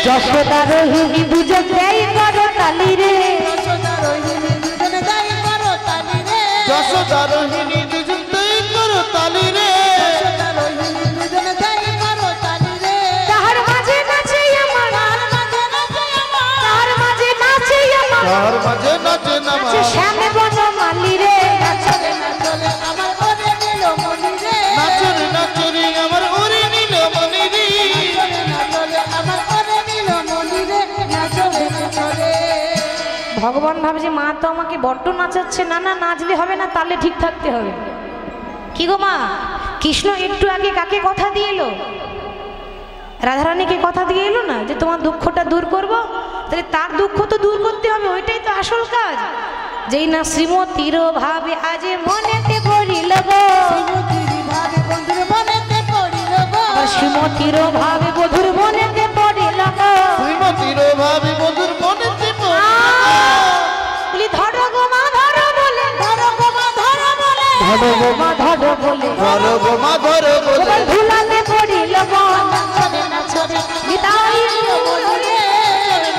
যশোদা রোহিণী দুজন দেয় করো তালি রে, যশোদা রোহিণী দুজনে দাই করো তালি রে, যশোদা রোহিণী দুজন তুই করো তালি রে, যশোদা রোহিণী দুজনে দাই করো তালি রে, তাহার মাঝে নাচে আমার, তার মাঝে নাচে আমার, তাহার মাঝে নাচে আমার, তার মাঝে নাচে নামা, নাচে শ্যামে বনমালী রে, নাচরে নাচরে আমার ওরে নীলমণি রে, নাচরে নাচরে আমার ওরে নীলমণি রে, নাচরে নাচরে আমার ওরে নীলমণি রে, নাচরে নাচরে। ভগবান ভাবে যে মা তো আমাকে বড্ড নাচাচ্ছে, না না নাচলে হবে না, তাহলে ঠিক থাকতে হবে। কি গো মা, কৃষ্ণ একটু আগে কাকে কথা দিয়ে এলো? রাধারানীকে কথা দিয়ে এলো না যে তোমার দুঃখটা দূর করব, তাহলে তার দুঃখ তো দূর করতে হবে, ওইটাই তো আসল কাজ। যেই না শ্রীমতীর ভাবে আজ মনেতে পড়িল গো, শ্রীমতীর ভাবে বন্ধুর মনেতে পড়িল গো, আবার শ্রীমতীর ভাবে বধুর মনেতে পড়িল গো, শ্রীমতীর ভাবি বধুর মনেতে বলি ধরো গো মা ধরো বলে, ধরো গো মা ধরো বলে, ধরো গো মা ধরো বলে, ধরো গো মা ধরো বলে, এবার ধুলাতে পড়িল গো, নাচরে নাচরে গীতাই নীলমণি রে,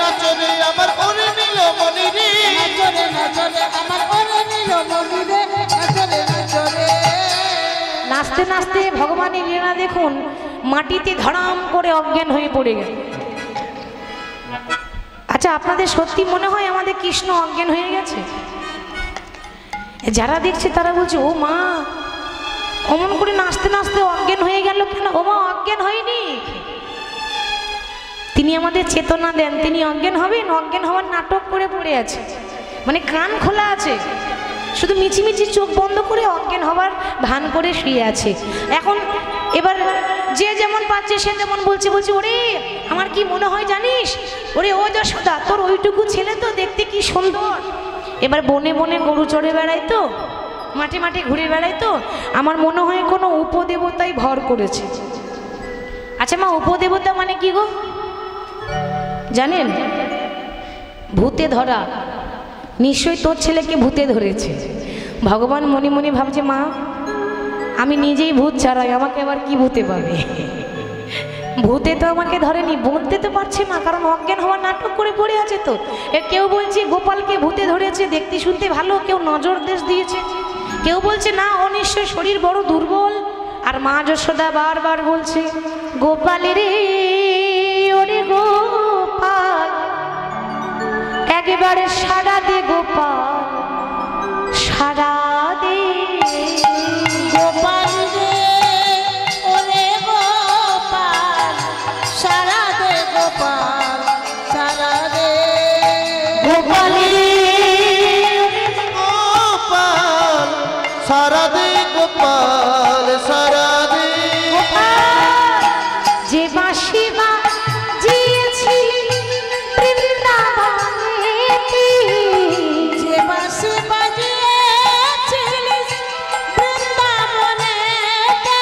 নাচরে আমার ওরে নীলমণি রে, নাচরে নাচরে আমার ওরে নীলমণি রে, নাচরে নাচরে। নাচতে নাচতে ভগবানের লীলা দেখুন, মাটিতে ধড়াম করে অজ্ঞান হয়ে পড়ে গেল। আচ্ছা আপনাদের সত্যি মনে হয় আমাদের কৃষ্ণ অজ্ঞান হয়ে গেছে? যারা দেখছে তারা বলছে ও মা অমন করে নাচতে নাচতে অজ্ঞান হয়ে গেল কেন? ও মা অজ্ঞান হয়নি, তিনি আমাদের চেতনা দেন, তিনি অজ্ঞান হবেন? অজ্ঞান হওয়ার নাটক করে পড়ে আছে, মানে কান খোলা আছে, শুধু মিচিমিচি চোখ বন্ধ করে অজ্ঞান হবার ভান করে শুয়ে আছে। এখন এবার যে যেমন পাচ্ছে সে যেমন বলছে, বলছে ওরে আমার কি মনে হয় জানিস, ওরে ও যশোদা তোর ওইটুকু ছেলে তো দেখতে কি সুন্দর, এবার বনে বনে গরু চড়ে বেড়ায় তো, মাঠে মাঠে ঘুরে বেড়ায় তো, আমার মনে হয় কোনো উপদেবতাই ভর করেছে। আচ্ছা মা উপদেবতা মানে কি গো জানেন? ভূতে ধরা, নিশ্চয়ই তোর ছেলেকে ভূতে ধরেছে। ভগবান মনে মনে ভাবছে মা আমি নিজেই ভূত ছাড়াই, আমাকে আবার কি ভূতে পাবে? ভূতে তো আমাকে ধরেনি, বলতে তো পারছে না, কারণ অজ্ঞান হওয়ার নাটক করে পড়ে আছে তো। কেউ বলছে গোপালকে ভূতে ধরেছে, দেখতে শুনতে ভালো, কেউ নজর দেশ দিয়েছে, কেউ বলছে না ও নিশ্চয় শরীর বড় দুর্বল। আর মা যশোদা বারবার বলছে গোপাল রে ওরে গোপাল একেবারে সারা দে গোপাল সারা দে, গোপাল রে ওরে গোপাল সারা দে গোপাল সারা দে, গোপাল রে গোপাল সারা দে গোপাল সারা দে, যে বাঁশি বাজিয়েছি বৃন্দাবনেতে, যে বাঁশি বাজিয়েছিলিস বৃন্দাবনেতে,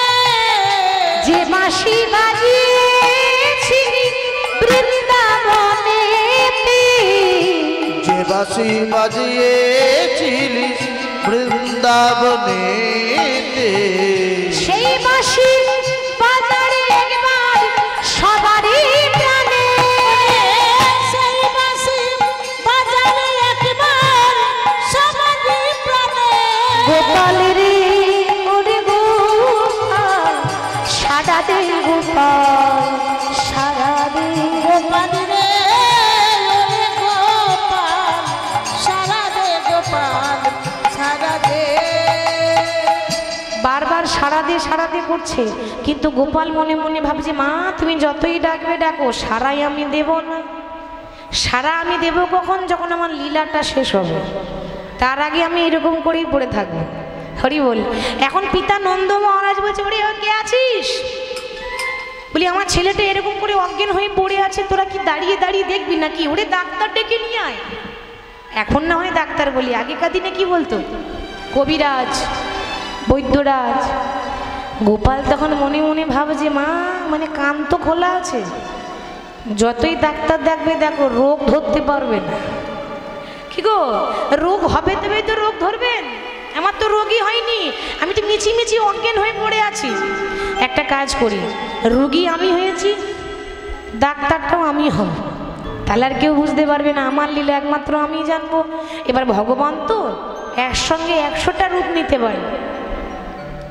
যে বাঁশি বাজিয়েছি বৃন্দাবনেতে, যে বাঁশি বাজিয়েছিলিস বৃন্দাবনেতে। সেই বাঁশি বাজারে একবার সবারই প্রাণে, সেই বাঁশি বাজারে একবার সবারই প্রাণে। গোপালের ওরে গোপাল সারা দে গোপাল সারা দে। গোপাল রে ওরে গোপাল সারা দে গোপাল সারা দে। বারবার সারা দে করছে, কিন্তু গোপাল মনে মনে ভাবছে মা তুমি যতই ডাকবে ডাকো, সারাই আমি দেব না। সারা আমি দেব কখন? যখন আমার লীলাটা শেষ হবে, তার আগে আমি এরকম করেই পড়ে থাকবো। হরি বল। এখন পিতা নন্দ মহারাজ বলছে ওরে কে আছিস? বলি আমার ছেলেটা এরকম করে অজ্ঞান হয়ে পড়ে আছে, তোরা কি দাঁড়িয়ে দাঁড়িয়ে দেখবি নাকি? ওরে ডাক্তার ডেকে নিয়ে আয়। এখন না হয় ডাক্তার বলি, আগেকার দিনে কি বলতো? কবিরাজ, বৈদ্যরাজ। গোপাল তখন মনে মনে ভাবছে মা মানে কান তো খোলা আছে, যতই ডাক্তার দেখবে দেখো রোগ ধরতে পারবে না। কি গো রোগ হবে তবেই তো রোগ ধরবেন, আমার তো রোগই হয়নি, আমি তো মিছিমিছি অজ্ঞান হয়ে পড়ে আছি। একটা কাজ করি, রোগী আমি হয়েছি, ডাক্তারটাও আমি হব, তাহলে আর কেউ বুঝতে পারবে না, আমার লীলা একমাত্র আমি জানবো। এবার ভগবান তো একসঙ্গে 100টা রূপ নিতে পারে,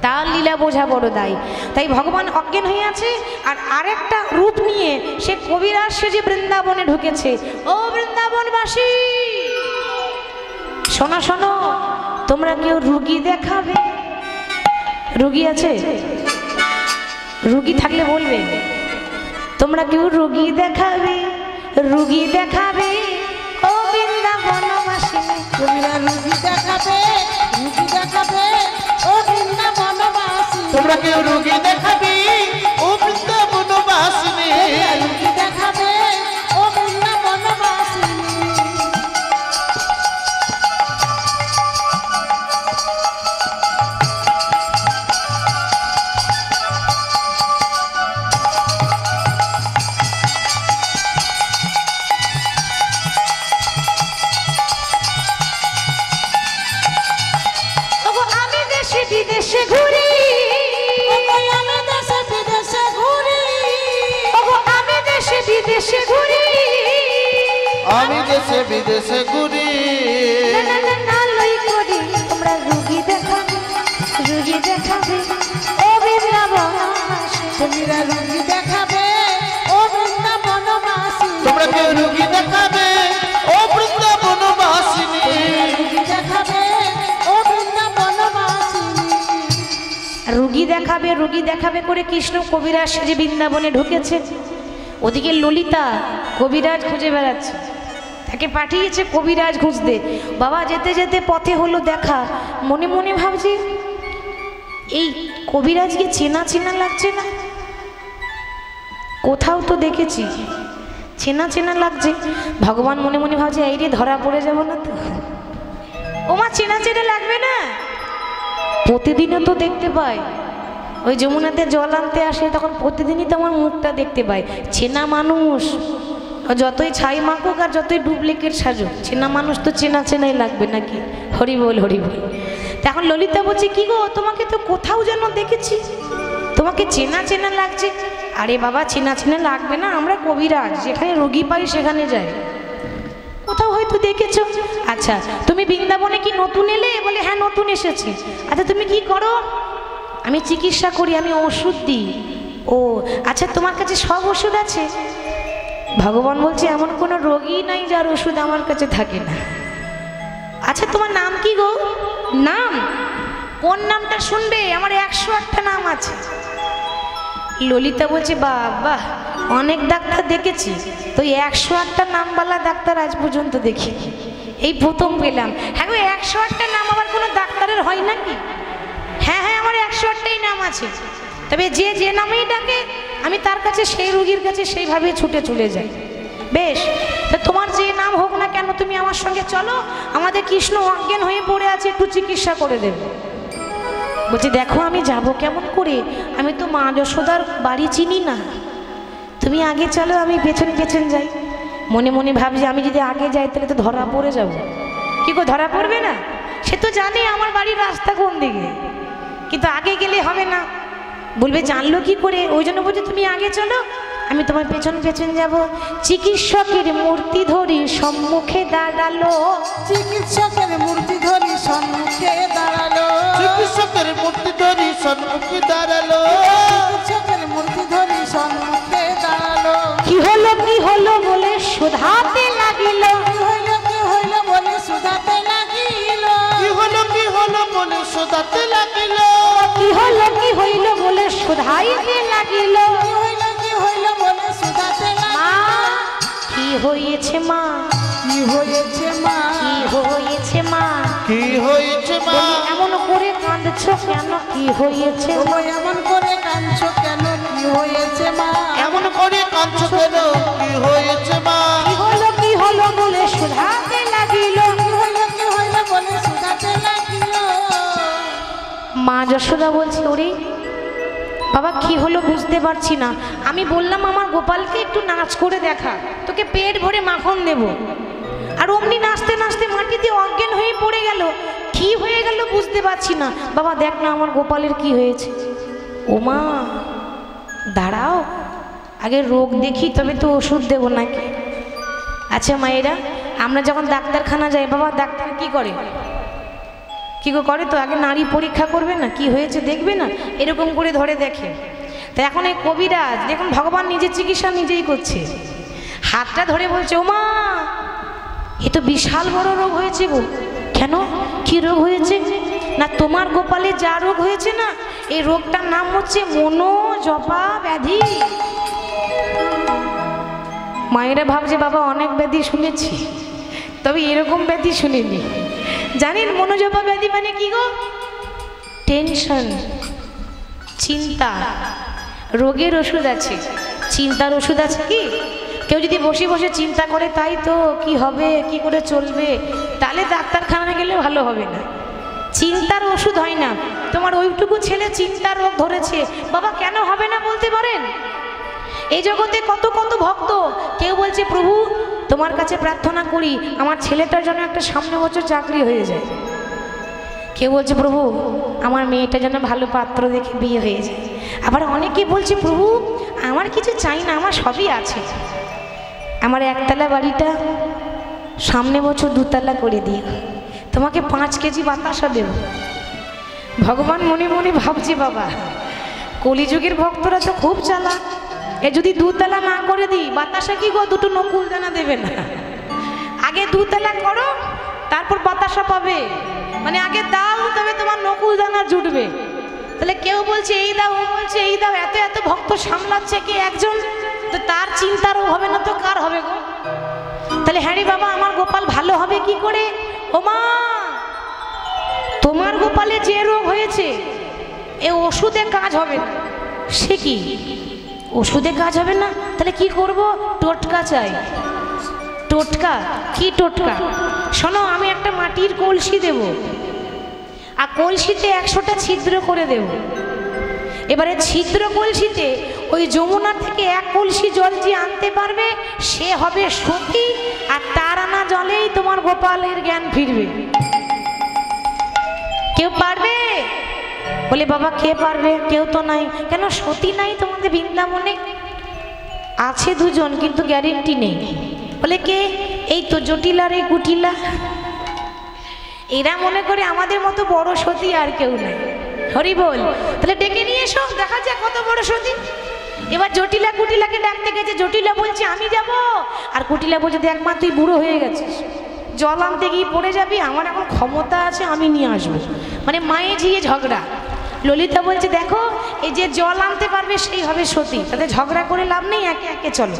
তার লীলা বোঝা বড় দায়। তাই ভগবান অজ্ঞান হয়ে আছে আর আরেকটা রূপ নিয়ে সে কবিরাজ সেজে বৃন্দাবনে ঢুকেছে। ও বৃন্দাবনবাসী শোনো শোনো, তোমরা কেউ রুগী দেখাবে? রুগী আছে? রুগী থাকলে বলবে। তোমরা কেউ রুগী দেখাবে? রুগী দেখাবে ও বৃন্দাবনবাসী। তোমরা রুগী দেখাবে, রুগী দেখাবে ও বৃন্দাবনবাসী। তোমরা কেউ রোগী দেখাবি ও বৃন্দাবনবাসিনী। রুগী দেখাবে ও বৃন্দাবনবাসী। ওগো আমি দেশে বিদেশে ঘুরি, আমি দেশে বিদেশে ঘুরি, ওগো আমি দেশে বিদেশে ঘুরি, আমি দেশে বিদেশে ঘুরি। না না না না লই করি। তোমরা রুগী দেখাবে, রুগী দেখাবে ও বৃন্দাবনবাসী। তোমরা রুগী দেখাবে ও বৃন্দাবনবাসী। তোমরা কেউ রোগী দেখাবে ও বৃন্দাবনবাসিনী। রুগী দেখাবে ও বৃন্দাবনবাসী। রুগী দেখাবে, রুগী দেখাবে করে কৃষ্ণ কবিরাজ সেজে বৃন্দাবনে ঢুকেছে। ওদিকে ললিতা কবিরাজ খুঁজে বেড়াচ্ছে, তাকে পাঠিয়েছে কবিরাজ খুঁজতে। বাবা যেতে যেতে পথে হলো দেখা, মনে মনে ভাবছি এই কবিরাজকে চেনা চেনা লাগছে না, কোথাও তো দেখেছি, চেনা চেনা লাগছে। ভগবান মনে মনে ভাবছে এই রে ধরা পড়ে যাব না তো। ওমা চেনা চেনা লাগবে না, প্রতিদিনও তো দেখতে পাই, ওই যমুনাতে জল আনতে আসে তখন প্রতিদিনই তো আমার মুখটা দেখতে পাই। চেনা মানুষ যতই ছাই মাখুক আর যতই ডুপ্লিকেট সাজুক, চেনা মানুষ তো চেনা চেনাই লাগবে নাকি? হরি বল হরি বল। তখন ললিতা বলছে কি গো তোমাকে তো কোথাও যেন দেখেছি, তোমাকে চেনা চেনা লাগছে। আরে বাবা চেনা চেনা লাগবে না, আমরা কবিরাজ, যেখানে রোগী পাই সেখানে যাই, কোথাও হয়তো দেখেছো। আচ্ছা তুমি বৃন্দাবনে কি নতুন এলে? বলে হ্যাঁ নতুন এসেছি। আচ্ছা তুমি কি করো? আমি চিকিৎসা করি, আমি ওষুধ দিই। ও আচ্ছা তোমার কাছে সব ওষুধ আছে? ভগবান বলছে এমন কোনো রোগী নাই যার ওষুধ আমার কাছে থাকে না। আচ্ছা তোমার নাম কি গো? নাম? কোন নামটা শুনবে? আমার 108টা নাম আছে। ললিতা বলছে বাবা অনেক ডাক্তার দেখেছি, তো 108টা নামওয়ালা ডাক্তার আজ পর্যন্ত দেখি, এই প্রথম পেলাম। হ্যাঁ গো 108টা নাম আবার কোনো ডাক্তারের হয় নাকি? হ্যাঁ হ্যাঁ আমার 108টাই নাম আছে, তবে যে যে নামেই ডাকে আমি তার কাছে সেই রোগীর কাছে সেইভাবে ছুটে চলে যাই। বেশ, তা তোমার যে নাম হোক না কেন তুমি আমার সঙ্গে চলো, আমাদের কৃষ্ণ অজ্ঞান হয়ে পড়ে আছে, একটু চিকিৎসা করে দেবে। বলছি দেখো আমি যাব কেমন করে, আমি তো মা যশোদার বাড়ি চিনি না, তুমি আগে চলো আমি পেছন পেছন যাই। মনে মনে ভাবছি আমি যদি আগে যাই তাহলে তো ধরা পড়ে যাব। কি গো ধরা পড়বে না? সে তো জানে আমার বাড়ির রাস্তা কোন দিকে, কিন্তু আগে গেলে হবে না। বলবে জানলো কি করে? ওই জন্য বলছে তুমি আগে চলো, আমি তোমার পেছন পেছন যাব। চিকিৎসকের মূর্তি ধরি সম্মুখে দাঁড়ালো, চিকিৎসকের মূর্তি ধরি সম্মুখে দাঁড়ালো, চিকিৎসকের মূর্তি ধরি সম্মুখে দাঁড়ালো, চিকিৎসকের মূর্তি ধরি সম্মুখে দাঁড়ালো। কি হলো বলে শোধাতে লাগিল, কি হইল বলে শুধাতে লাগিল, কি হলো বলে শোধাতে লাগিল, কি হইল বলে শোধাইতে লাগিল। কি হইল বলে শুধাতে মা লাগিল। কি হয়েছে মা, কি হয়েছে মা, কি হয়েছে মা, কি হয়েছে মা, বলি এমন করে কাঁদছো কেন, কি হয়েছে? ও এমন করে কাঁদছো কেন, কি হয়েছে মা, এমন করে কাঁদছো কেন, কি হয়েছে মা, কি হলো বলে শোধাতে লাগিল। কি হইল বলে শুধাতে লাগিল। মা যশোদা বলছে ওরে বাবা কি হলো বুঝতে পারছি না, আমি বললাম আমার গোপালকে একটু নাচ করে দেখা, তোকে পেট ভরে মাখন দেব, আর অমনি নাচতে নাচতে মাটিতে অজ্ঞান হয়ে পড়ে গেল, কি হয়ে গেল বুঝতে পারছি না। বাবা দেখ না আমার গোপালের কি হয়েছে। ও মা দাঁড়াও, আগে রোগ দেখি তবে তো ওষুধ দেবো নাকি। আচ্ছা মায়েরা, আমরা যখন ডাক্তারখানা যাই বাবা ডাক্তার কি করে, কি করে তো আগে নারী পরীক্ষা করবে না, কি হয়েছে দেখবে না, এরকম করে ধরে দেখে। তো এখন এই কবিরাজ দেখুন ভগবান নিজের চিকিৎসা নিজেই করছে, হাতটা ধরে বলছে ও মা এ তো বিশাল বড় রোগ হয়েছে গো। কেন, কি রোগ হয়েছে? না তোমার গোপালে যা রোগ হয়েছে না, এই রোগটার নাম হচ্ছে মনোজপা ব্যাধি। মায়েরা ভাবছে বাবা অনেক ব্যাধি শুনেছি, তবে এরকম ব্যাধি শুনিনি। জানেন মনোজপা ব্যাধি মানে কি গো? টেনশন, চিন্তা। রোগের ওষুধ আছে, চিন্তার ওষুধ আছে কি? কেউ যদি বসে বসে চিন্তা করে তাই তো কি হবে, কি করে চলবে, তাহলে ডাক্তারখানা গেলে ভালো হবে না। চিন্তার ওষুধ হয় না। তোমার ওইটুকু ছেলে চিন্তার রোগ ধরেছে, বাবা কেন হবে না বলতে পারেন? এই জগতে কত কত ভক্ত, কেউ বলছে প্রভু তোমার কাছে প্রার্থনা করি আমার ছেলেটার জন্য একটা সামনে বছর চাকরি হয়ে যায়, কেউ বলছে প্রভু আমার মেয়েটা যেন ভালো পাত্র দেখে বিয়ে হয়ে যায়, আবার অনেকে বলছে প্রভু আমার কিছু চাই না, আমার সবই আছে, আমার একতলা বাড়িটা সামনে বছর দুতলা করে দিও, তোমাকে 5 কেজি বাতাসা দেব। ভগবান মনে মনে ভাবছি বাবা কলিযুগের ভক্তরা তো খুব চালাক, এ যদি দুতলা না করে দিই বাতাসা কি গো, 2টো নকুল দানা দেবে না, আগে দুতলা করো তারপর বাতাসা পাবে, মানে আগে দাও তবে তোমার নকুল দানা জুটবে। তাহলে কেউ বলছে এই দাও, ও বলছে এই দাও, এত এত ভক্ত সামলাচ্ছে কি একজন, তো তার চিন্তারও হবে না তো কার হবে গো? তাহলে হ্যাঁ রে বাবা আমার গোপাল ভালো হবে কি করে? ও মা তোমার গোপালে যে রোগ হয়েছে এ ওষুধে কাজ হবে না। সে কি ওষুধে কাজ হবে না? তাহলে কি করব? টোটকা চাই। টোটকা? কি টোটকা? শোনো আমি একটা মাটির কলসি দেব, আর কলসিতে 100টা ছিদ্র করে দেব। এবারে ছিদ্র কলসিতে ওই যমুনা থেকে 1 কলসি জল যে আনতে পারবে সে হবে সতী, আর তার আনা জলেই তোমার গোপালের জ্ঞান ফিরবে। কেউ পারবে? বলে বাবা কে পারবে? কেউ তো নাই। কেন সতী নাই তোমাদের বৃন্দাবনে? আছে 2 জন কিন্তু গ্যারেন্টি নেই। বলে কে? এই তো জটিলা রে কুটিলা, এরা মনে করে আমাদের মতো বড় সতী আর কেউ নাই। হরি বল। তাহলে ডেকে নিয়ে এসো, দেখা যাক কত বড় সতী। এবার জটিলা কুটিলাকে ডাকতে গেছে, জটিলা বলছে আমি যাব, আর কুটিলা বলছে দেখ মা তুই বুড়ো হয়ে গেছিস, জল আনতে গিয়ে পড়ে যাবি, আমার এখন ক্ষমতা আছে আমি নিয়ে আসবো। মানে মায়ে ঝিয়ে ঝগড়া। ললিতা বলছে দেখো এই যে জল আনতে পারবে সেই হবে সতী, তাতে ঝগড়া করে লাভ নেই, একে একে চলো।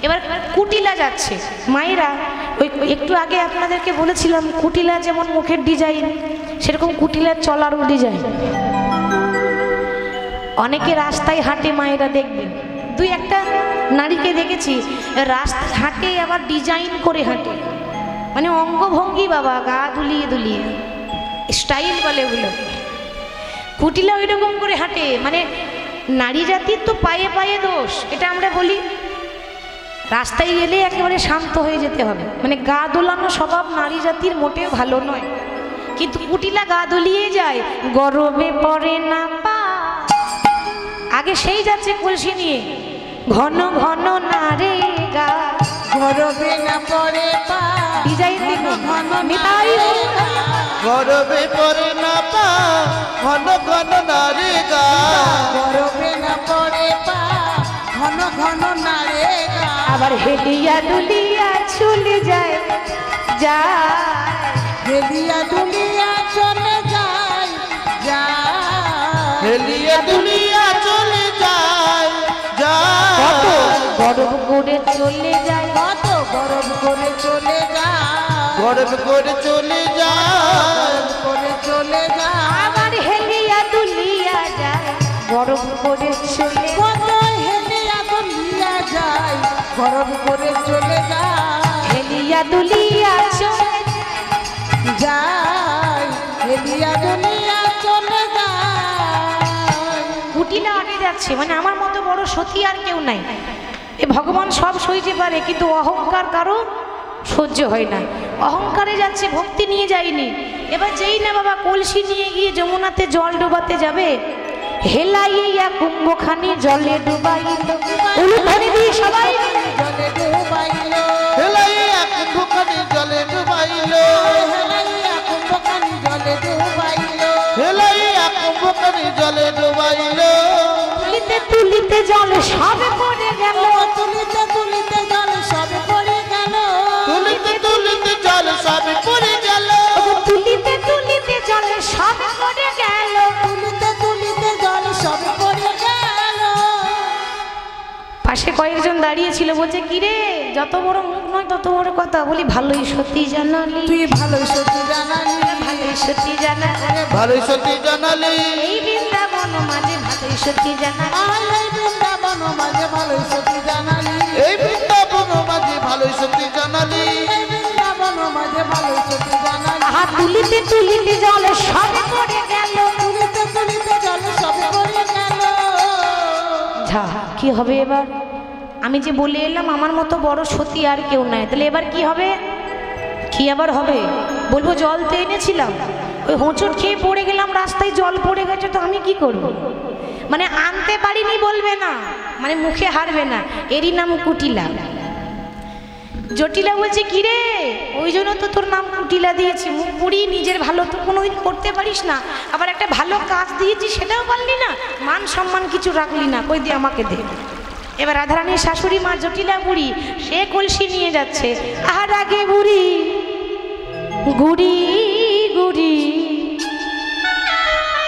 এবার কুটিলা যাচ্ছে। মায়েরা ওই একটু আগে আপনাদেরকে বলেছিলাম কুটিলা যেমন মুখের ডিজাইন সেরকম কুটিলার চলারও ডিজাইন। অনেকে রাস্তায় হাঁটে, মায়েরা দেখবেন 2-1টা নারীকে দেখেছি রাস্তায় হাঁটে আবার ডিজাইন করে হাঁটে, মানে অঙ্গভঙ্গি বাবা, গা দুলিয়ে দুলিয়ে স্টাইল বলে ওগুলো। কুটিলা ওই রকম করে হাঁটে, মানে নারী জাতির তো পায়ে পায়ে দোষ, এটা আমরা বলি। রাস্তায় গেলে একেবারে শান্ত হয়ে যেতে হবে, মানে গা দোলানো স্বভাব নারী জাতির মোটেও ভালো নয়। কিন্তু কুটিলা গা দলিয়ে যায়, গরমে পড়ে না পা। আগে সেই যাচ্ছে কলসি নিয়ে, ঘন ঘন নারে গা, গরবে না পড়ে পা, ডিজাইন দেখুন, নিতাই গরবে পড়ে না পা, ঘন ঘন নারে গা। গরবে না পড়ে পা, ঘন ঘন নারে গা। আবার হেলিয়া দুলিয়া চলে যায়, যায় হেলিয়া দুলিয়া চলে যায়, যায় হেলিয়া দুলিয়া চলে যায়, কত যায় গরম করে চলে যায়, কত গরম করে চলে যায়, গরম করে চলে যায়, গরম করে চলে যায়। আবার হেলিয়া দুলিয়া যায়, গরম করে চলে কত হেলিয়া দুলিয়া যায়, গরম করে চলে যায়, হেলিয়া দুলিয়া চলে যায় হেলিয়া দুলিয়া চলে যায়। কুটিলা আগে যাচ্ছে, মানে আমার মতো বড় সতী আর কেউ নাই। এ ভগবান সব সইতে পারে, কিন্তু অহংকার কারো সহ্য হয় না। অহংকারে যাচ্ছে, ভক্তি নিয়ে যায়নি। এবার যেই না বাবা কলসি নিয়ে গিয়ে যমুনাতে জল ডোবাতে যাবে, হেলাইয়া কুম্ভখানি জলে ডুবাইল, উলুধ্বনি দিয়ে সবাই জলে ডুবাইল, হেলাইয়া কুম্ভখানি জলে ডুবাইল, হেলাইয়া কুম্ভখানি জলে ডুবাইল, হেলাইয়া কুম্ভখানি জলে ডুবাইল। তুলিতে তুলিতে জল সবে পড়ে গেল, তুলিতে তুলিতে জল সব পড়ে গেল, তুলিতে তুলিতে জল সব পড়ে গেল, তুলিতে তুলিতে জল সবে পড়ে গেল। তুলিতে তুলিতে জল সব পড়ে গেল। পাশে কয়েকজন দাঁড়িয়ে ছিল, বলছে কিরে যত বড় মুখ নয় তত বড় কথা। বলি ভালোই সত্যি জানালি, তুই ভালো সত্যি জানালি, ভালোই সত্যি জানালি, ভালোই সত্যি জানালি, এই বৃন্দাবন মাঝে ভালোই সত্যি জানালি, এই বৃন্দাবন মাঝে ভালো সত্যি জানালি, এই বৃন্দাবন মাঝে ভালোই সত্যি জানালি। এই বৃন্দাবন মাঝে ভালো সত্যি জানালি। আহা তুলিতে তুলিতে জল সবে পড়ে গেল, তুলিতে তুলিতে জল সব পড়ে গেল। ঝা কি হবে এবার? আমি যে বলে এলাম আমার মতো বড় সতী আর কেউ নাই, তাহলে এবার কি হবে? কি আবার হবে? বলবো জল তো এনেছিলাম, ওই হোঁচট খেয়ে পড়ে গেলাম, রাস্তায় জল পড়ে গেছে, তো আমি কি করব? মানে আনতে পারিনি বলবে না, মানে মুখে হারবে না, এরই নাম কুটিলা। জটিলা বলছে কিরে, ওই জন্য তো তোর নাম কুটিলা দিয়েছি। মুখ পুড়ি নিজের ভালো তো কোনোদিন করতে পারিস না, আবার একটা ভালো কাজ দিয়েছি সেটাও পারলি না, মান সম্মান কিছু রাখলি না, কই দে আমাকে দে। এবার রাধারানীর শাশুড়ি মা জটিলা বুড়ি, সে কলসি নিয়ে যাচ্ছে। আহার আগে বুড়ি গুড়ি গুড়ি,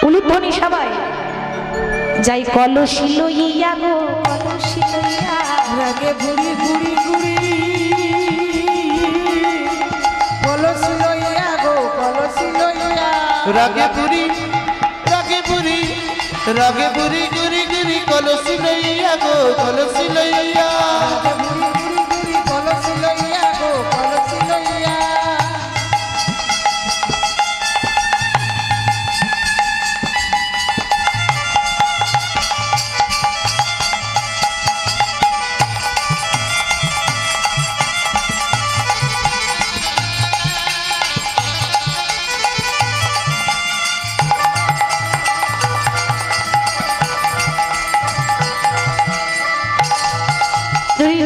উলুধ্বনি সবাই যাই কলসি লইয়া গো, কলসি লইয়া, রাগে ঘুরি ঘুরি ঘুরি, কলসি লইয়া গো কলসি লইয়া, রাগে বুড়ি, রাগে বুড়ি, রাগে বুড়ি গুড়ি গুড়ি কলসি লইয়া গো, কলসি লইয়া। রাগে ঘুরি ঘুরি ঘুরি, কলসি লইয়া গো কলসি লইয়া।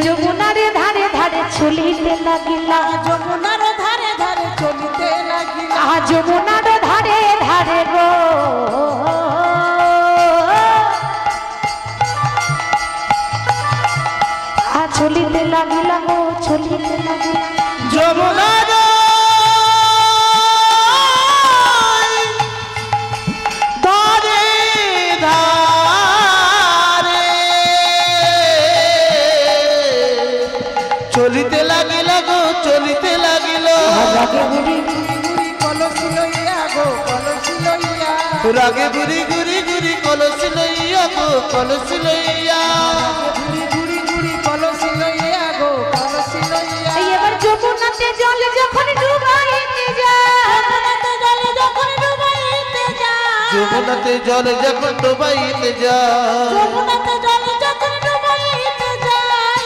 যমুনার ধারে ধারে চলিতে লাগিলা, যমুনার ধারে ধারে চলিতে লাগিলা, যমুনার ধারে ধারে গো, চলিতে লাগিলা গো, চলিতে লাগিলা। যমুনা ধারে ধারে চলিতে লাগিল গো, চলিতে লাগিল। রাগে ঘুরি ঘুরি ঘুরি, কলসি লইয়া গো কলসি লইয়া, রাগে গুড়ি গুড়ি গুড়ি কলসি লইয়া গো, কলসি লইয়া। ঘুরি ঘুরি ঘুরি, কলসি লইয়া গো কলসি লইয়া। এই এবার যমুনাতে জল যখন ডুবাইতে যায়, যমুনাতে জল যখন ডুবাইতে যায়, যমুনাতে জল যখন ডুবাইতে যায়,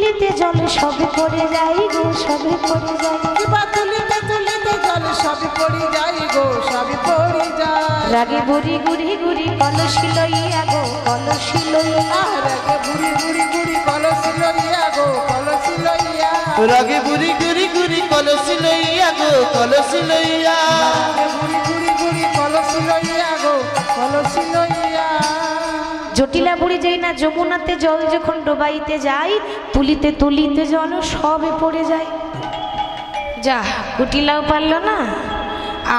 তুলিতে জল সবে পড়ে যাই গো সবে পড়ে যাই কিবা তুলিতে তুলিতে জল সবই পড়ি যাই গো সবই পড়ি যায় রাগে বুড়ি গুড়ি গুড়ি কলসি লইয়া গো কলসি লইয়া রাগে বুড়ি বুড়ি বুড়ি কলসি লইয়া গো কলসি লইয়া রাগে বুড়ি গুড়ি গুড়ি কলসি লইয়া গো কলসি লইয়া রাগে বুড়ি বুড়ি বুড়ি কলসি লইয়া গো কলসি লইয়া জটিলা বুড়ি যাই না যমুনাতে জল যখন ডোবাইতে যাই তুলিতে তুলিতে জল সবে পড়ে যায় যা কুটিলাও পারলো না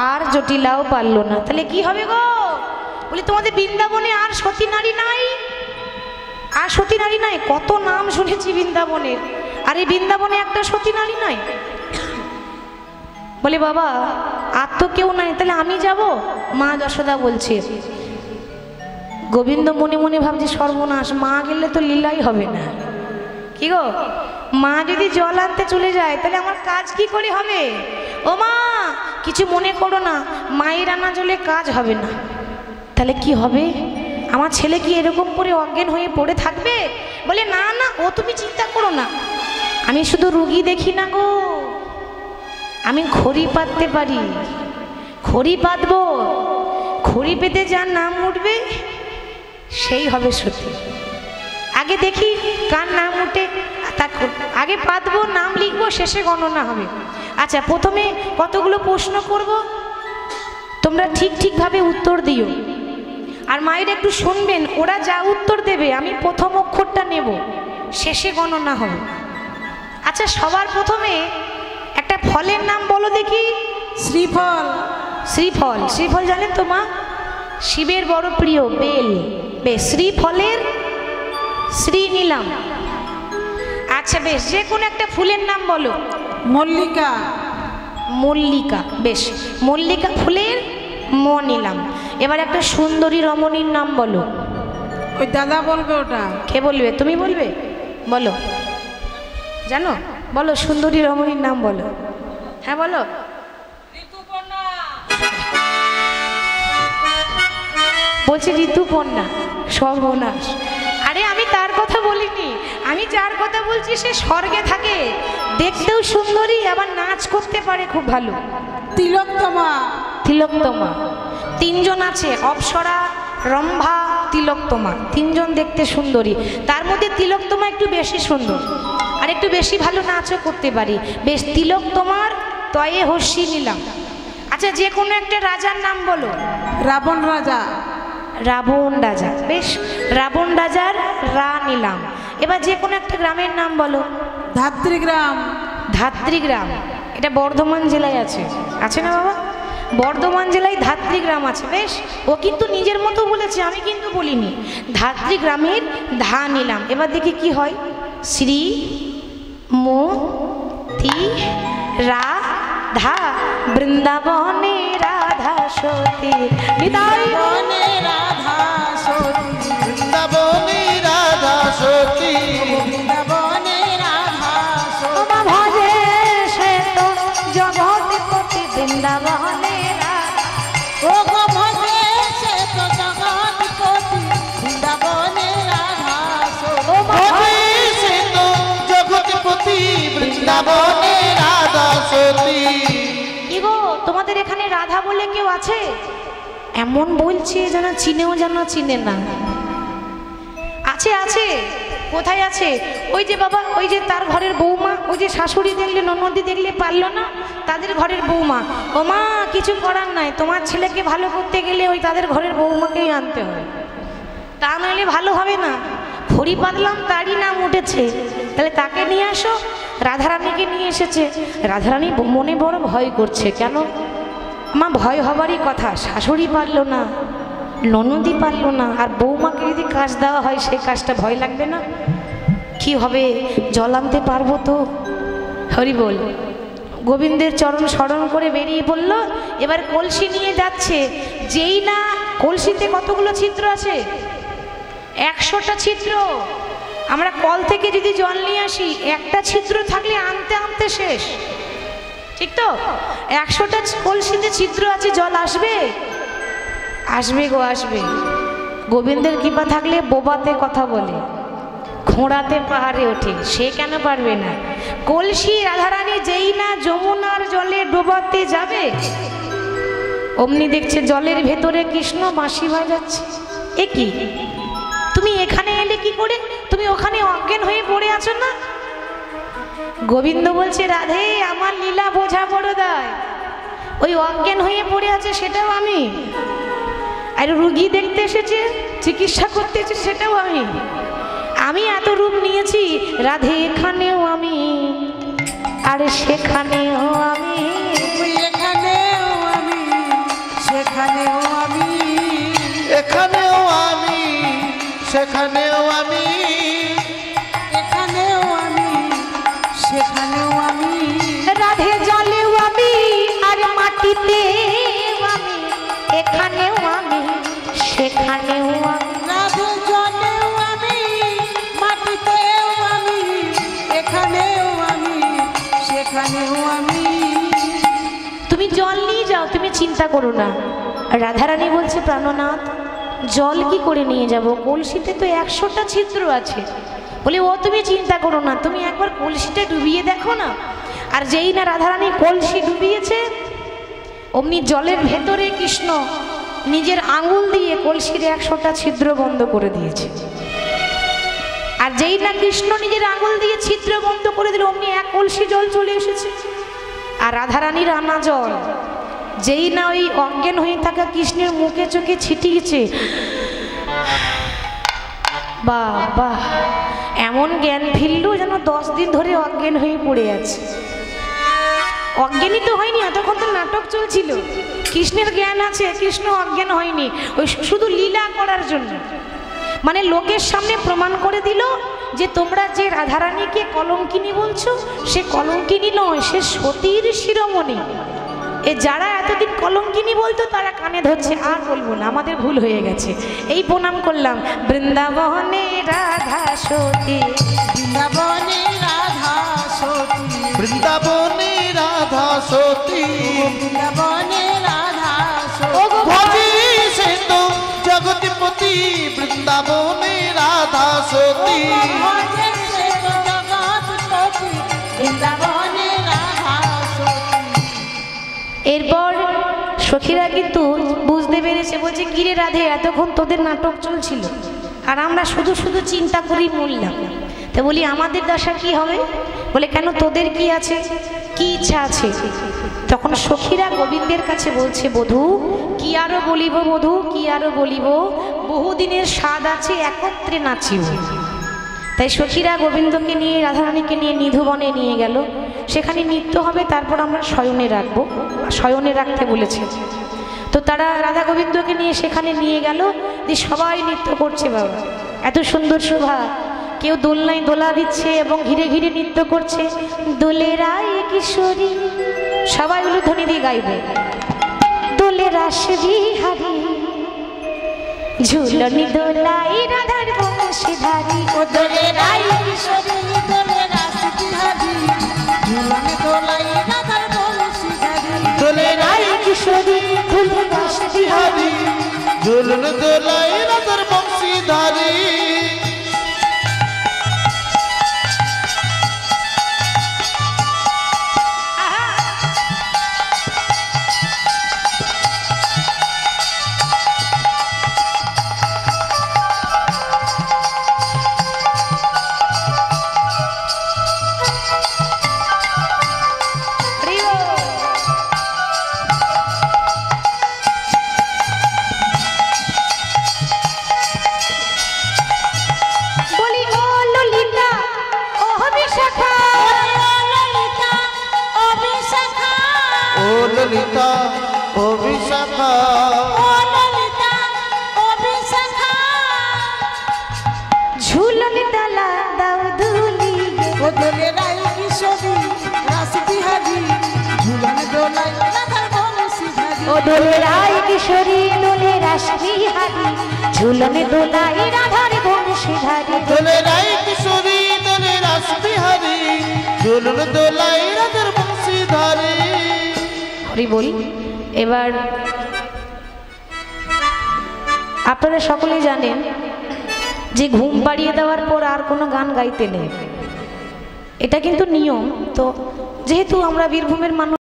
আর জটিলাও পারলো না তাহলে কি হবে গো বলি তোমাদের বৃন্দাবনে আর সতী নারী নাই আর সতী নারী নাই কত নাম শুনেছি বৃন্দাবনের আর এই বৃন্দাবনে একটা সতী নারী নাই বলে বাবা আর তো কেউ নাই তাহলে আমি যাব মা যশোদা বলছে গোবিন্দ মনে মনে ভাবছে সর্বনাশ মা গেলে তো লীলাই হবে না কি গো মা যদি জল আনতে চলে যায় তাহলে আমার কাজ কি করে হবে ও মা কিছু মনে করো না মায়ের আনা জলে কাজ হবে না তাহলে কি হবে আমার ছেলে কি এরকম করে অজ্ঞান হয়ে পড়ে থাকবে বলে না না ও তুমি চিন্তা করো না আমি শুধু রুগী দেখি না গো আমি খড়ি পাততে পারি খড়ি পাতবো খড়ি পেতে যার নাম উঠবে সেই হবে সতী আগে দেখি কার নাম উঠে আগে পাতবো নাম লিখবো শেষে গণনা হবে আচ্ছা প্রথমে কতগুলো প্রশ্ন করব তোমরা ঠিক ঠিকভাবে উত্তর দিও আর মায়ের একটু শুনবেন ওরা যা উত্তর দেবে আমি প্রথম অক্ষরটা নেব শেষে গণনা হবে আচ্ছা সবার প্রথমে একটা ফলের নাম বলো দেখি শ্রীফল শ্রীফল শ্রীফল জানেন তো মা শিবের বড় প্রিয় বেল বেশ শ্রীফলের শ্রী নিলাম আচ্ছা বেশ যে কোনো একটা ফুলের নাম বলো মল্লিকা মল্লিকা বেশ মল্লিকা ফুলের ম নিলাম এবার একটা সুন্দরী রমণীর নাম বলো ওই দাদা বলবে ওটা কে বলবে তুমি বলবে বলো জানো বলো সুন্দরী রমণীর নাম বলো হ্যাঁ বলো বলছি ঋতুপর্ণা সর্বনাশ আরে আমি তার কথা বলিনি আমি যার কথা বলছি সে স্বর্গে থাকে দেখতেও সুন্দরী আবার নাচ করতে পারে খুব ভালো তিলোত্তমা তিলোত্তমা তিনজন আছে অপ্সরা রম্ভা তিলোত্তমা তিনজন দেখতে সুন্দরী তার মধ্যে তিলোত্তমা একটু বেশি সুন্দর আর একটু বেশি ভালো নাচও করতে পারি বেশ তিলোত্তমার তয়ে হস্যি নিলাম আচ্ছা যে কোনো একটা রাজার নাম বলো রাবণ রাজা রাবণ রাজা বেশ রাবণ রাজার রা নিলাম এবার যে কোনো একটা গ্রামের নাম বলো ধাত্রীগ্রাম ধাত্রীগ্রাম এটা বর্ধমান জেলায় আছে আছে না বাবা বর্ধমান জেলায় ধাত্রীগ্রাম আছে বেশ ও কিন্তু নিজের মতো বলেছে আমি কিন্তু বলিনি ধাত্রীগ্রামের ধা নিলাম এবার দেখি কি হয় শ্রী মতি রাধা বৃন্দাবনে রাধা সতী নিতাই বনে রাধা সতী বৃন্দাবনে রাধা সতী বৃন্দাবনে রাধা সতী তোমা ভজে সে তো জগৎপতি বৃন্দাবনে রাধা ও গো ভজে সে তো জগৎপতি বৃন্দাবনে রাধা সতী ভজে সে তো জগৎপতি বৃন্দাবনে রাধা সতী কি গো তোমাদের এখানে রাধা বলে কেউ আছে এমন বলছে যেন চিনেও যেন চিনে না আছে আছে কোথায় আছে ওই যে বাবা ওই যে তার ঘরের বৌমা ওই যে শাশুড়ি দেখলে ননদি দেখলে পারলো না তাদের ঘরের বৌমা ও মা কিছু করার নাই তোমার ছেলেকে ভালো করতে গেলে ওই তাদের ঘরের বৌমাকেই আনতে হয় তা নইলে ভালো হবে না খড়ি পাতলাম তারই নাম উঠেছে তাহলে তাকে নিয়ে আসো রাধারানীকে নিয়ে এসেছে রাধারানী মনে বড় ভয় করছে কেন মা ভয় হবারই কথা শাশুড়ি পারলো না ননদি পারলো না আর বৌমাকে যদি কাজ দেওয়া হয় সেই কাজটা ভয় লাগবে না কি হবে জল আনতে পারবো তো হরি বল গোবিন্দের চরণ স্মরণ করে বেরিয়ে পড়ল এবার কলসি নিয়ে যাচ্ছে যেই না কলসিতে কতগুলো ছিদ্র আছে 100টা ছিদ্র আমরা কল থেকে যদি জল নিয়ে আসি একটা ছিদ্র থাকলে আনতে আনতে শেষ ঠিক তো 100টা কলসিতে ছিদ্র আছে জল আসবে আসবে গো আসবে গোবিন্দের কৃপা থাকলে বোবাতে কথা বলে ঘোড়াতে পাহাড়ে ওঠে, সে কেন পারবে না? কলসি রাধারানী যেই না যমুনার জলে ডোবাতে যাবে, অমনি দেখছে জলের ভেতরে কৃষ্ণ বাঁশি বাজাচ্ছে। এ কি, তুমি এখানে এলে কি করে? তুমি ওখানে অজ্ঞান হয়ে পড়ে আছো না? গোবিন্দ বলছে, রাধে আমার লীলা বোঝা বড় দায়, ওই অজ্ঞান হয়ে পড়ে আছে সেটাও আমি, আর রুগী দেখতে এসেছে, চিকিৎসা করতে এসেছে সেটাও আমি। আমি এত রূপ নিয়েছি, রাধে এখানেও আমি, আর সেখানেও আমি, এখানেও আমি, সেখানেও আমি, এখানেও আমি, সেখানেও আমি, এখানেও আমি, সেখানেও আমি, রাধে জলেও আমি, আর মাটিতেও আমি, এখানেও আমি, সেখানেও আমি। রাধে জলেও আমি, মাটিতেও আমি, এখানেও আমি, সেখানেও আমি। তুমি জল নিয়ে যাও, তুমি চিন্তা করো না। রাধারানী বলছে, প্রাণনাথ জল কি করে নিয়ে যাব, কলসিতে তো 100টা ছিদ্র আছে। বলে, ও তুমি চিন্তা করো না, তুমি একবার কলসিটা ডুবিয়ে দেখো না। আর যেই না রাধারানী কলসি ডুবিয়েছে, অমনি জলের ভেতরে কৃষ্ণ নিজের আঙুল দিয়ে কলসির 100টা ছিদ্র বন্ধ করে দিয়েছে। আর যেই না কৃষ্ণ নিজের আঙুল দিয়ে ছিদ্র বন্ধ করে দিল, অমনি 1 কলসি জল চলে এসেছে। আর রাধারানীর আনা জল যেই না ওই অজ্ঞান হয়ে থাকা কৃষ্ণের মুখে চোখে ছিটিয়েছে, বাহ বাহ, এমন জ্ঞান ফিরল যেন 10 দিন ধরে অজ্ঞান হয়ে পড়ে আছে। অজ্ঞানী তো হয়নি, এতক্ষণ তো নাটক চলছিল। কৃষ্ণের জ্ঞান আছে, কৃষ্ণ অজ্ঞান হয়নি, ওই শুধু লীলা করার জন্য, মানে লোকের সামনে প্রমাণ করে দিল যে তোমরা যে রাধারানীকে কলঙ্কিনী বলছো, সে কলঙ্কিনী নয়, সে সতীর শিরোমণি। এ যারা এতদিন কলঙ্কিনী বলতো তারা কানে ধরছে, আর বলবো না, আমাদের ভুল হয়ে গেছে, এই প্রণাম করলাম। বৃন্দাবনে রাধা সতী, বৃন্দাবনে রাধা সতী, বৃন্দাবনে রাধা সতী, বৃন্দাবনে রাধা সতী, ভজি সে তো জগৎপতি, বৃন্দাবনে রাধা সতী, ভজে সে তো জগৎপতি, বৃন্দাবনে রাধা সতী। এরপর সখীরা কিন্তু বুঝতে পেরেছে, বলছে, কিরে রাধে, এতক্ষণ তোদের নাটক চলছিল আর আমরা শুধু শুধু চিন্তা করেই মরলাম। তো বলি, আমাদের দশা কি হবে? বলে, কেন, তোদের কি আছে, কি ইচ্ছা আছে? তখন সখীরা গোবিন্দের কাছে বলছে, বধূ কি আরো বলিব, বধূ কি আরো বলিব, বহুদিনের স্বাদ আছে, একত্রে নাচিব। তাই সখীরা গোবিন্দকে নিয়ে, রাধারানীকে নিয়ে নিধুবনে নিয়ে গেল। সেখানে নৃত্য হবে, তারপর আমরা শয়নে রাখবো, শয়নে রাখতে বলেছে। তো তারা রাধা গোবিন্দকে নিয়ে সেখানে নিয়ে গেল, যে সবাই নৃত্য করছে। বাবা, এত সুন্দর শোভা, কেউ দোলনায় দোলা দিচ্ছে এবং ঘিরে ঘিরে নৃত্য করছে। দোলে রায় কিশোরী, সবাই উলুধ্বনি দিয়ে গাইবে। দোলে রাস বিহারী, ঝুলনি দোলাই রাধার বংশীধারী, ও দোলে রাই কিশোরী, দোলে রাস বিহারী, ঝুলনে দোলাই রাধার বংশীধারী, দোলে রাই কিশোরী, দোলে রাস বিহারী, ঝুলন দোলাই রাধার বংশীধারী। ললিতা ও বিশাখা, ও ললিতা ও বিশাখা, ঝুলন ডালা দাও দুলি, ও দোলে রাই কিশোরী, রাস বিহারী, ঝুলনে দোলাই রাধার বংশীধারী, ও দোলে রাই কিশোরী, দোলে রাস বিহারী, ঝুলনে দোলাই রাধার বংশীধারী। দোলে রাই কিশোরী, দোলে রাস বিহারী, ঝুলন দোলাই রাধার বংশীধারী। হরি বল। এবার আপনারা সকলেই জানেন যে ঘুম পাড়িয়ে দেওয়ার পর আর কোনো গান গাইতে নেই, এটা কিন্তু নিয়ম। তো যেহেতু আমরা বীরভূমের মানুষ,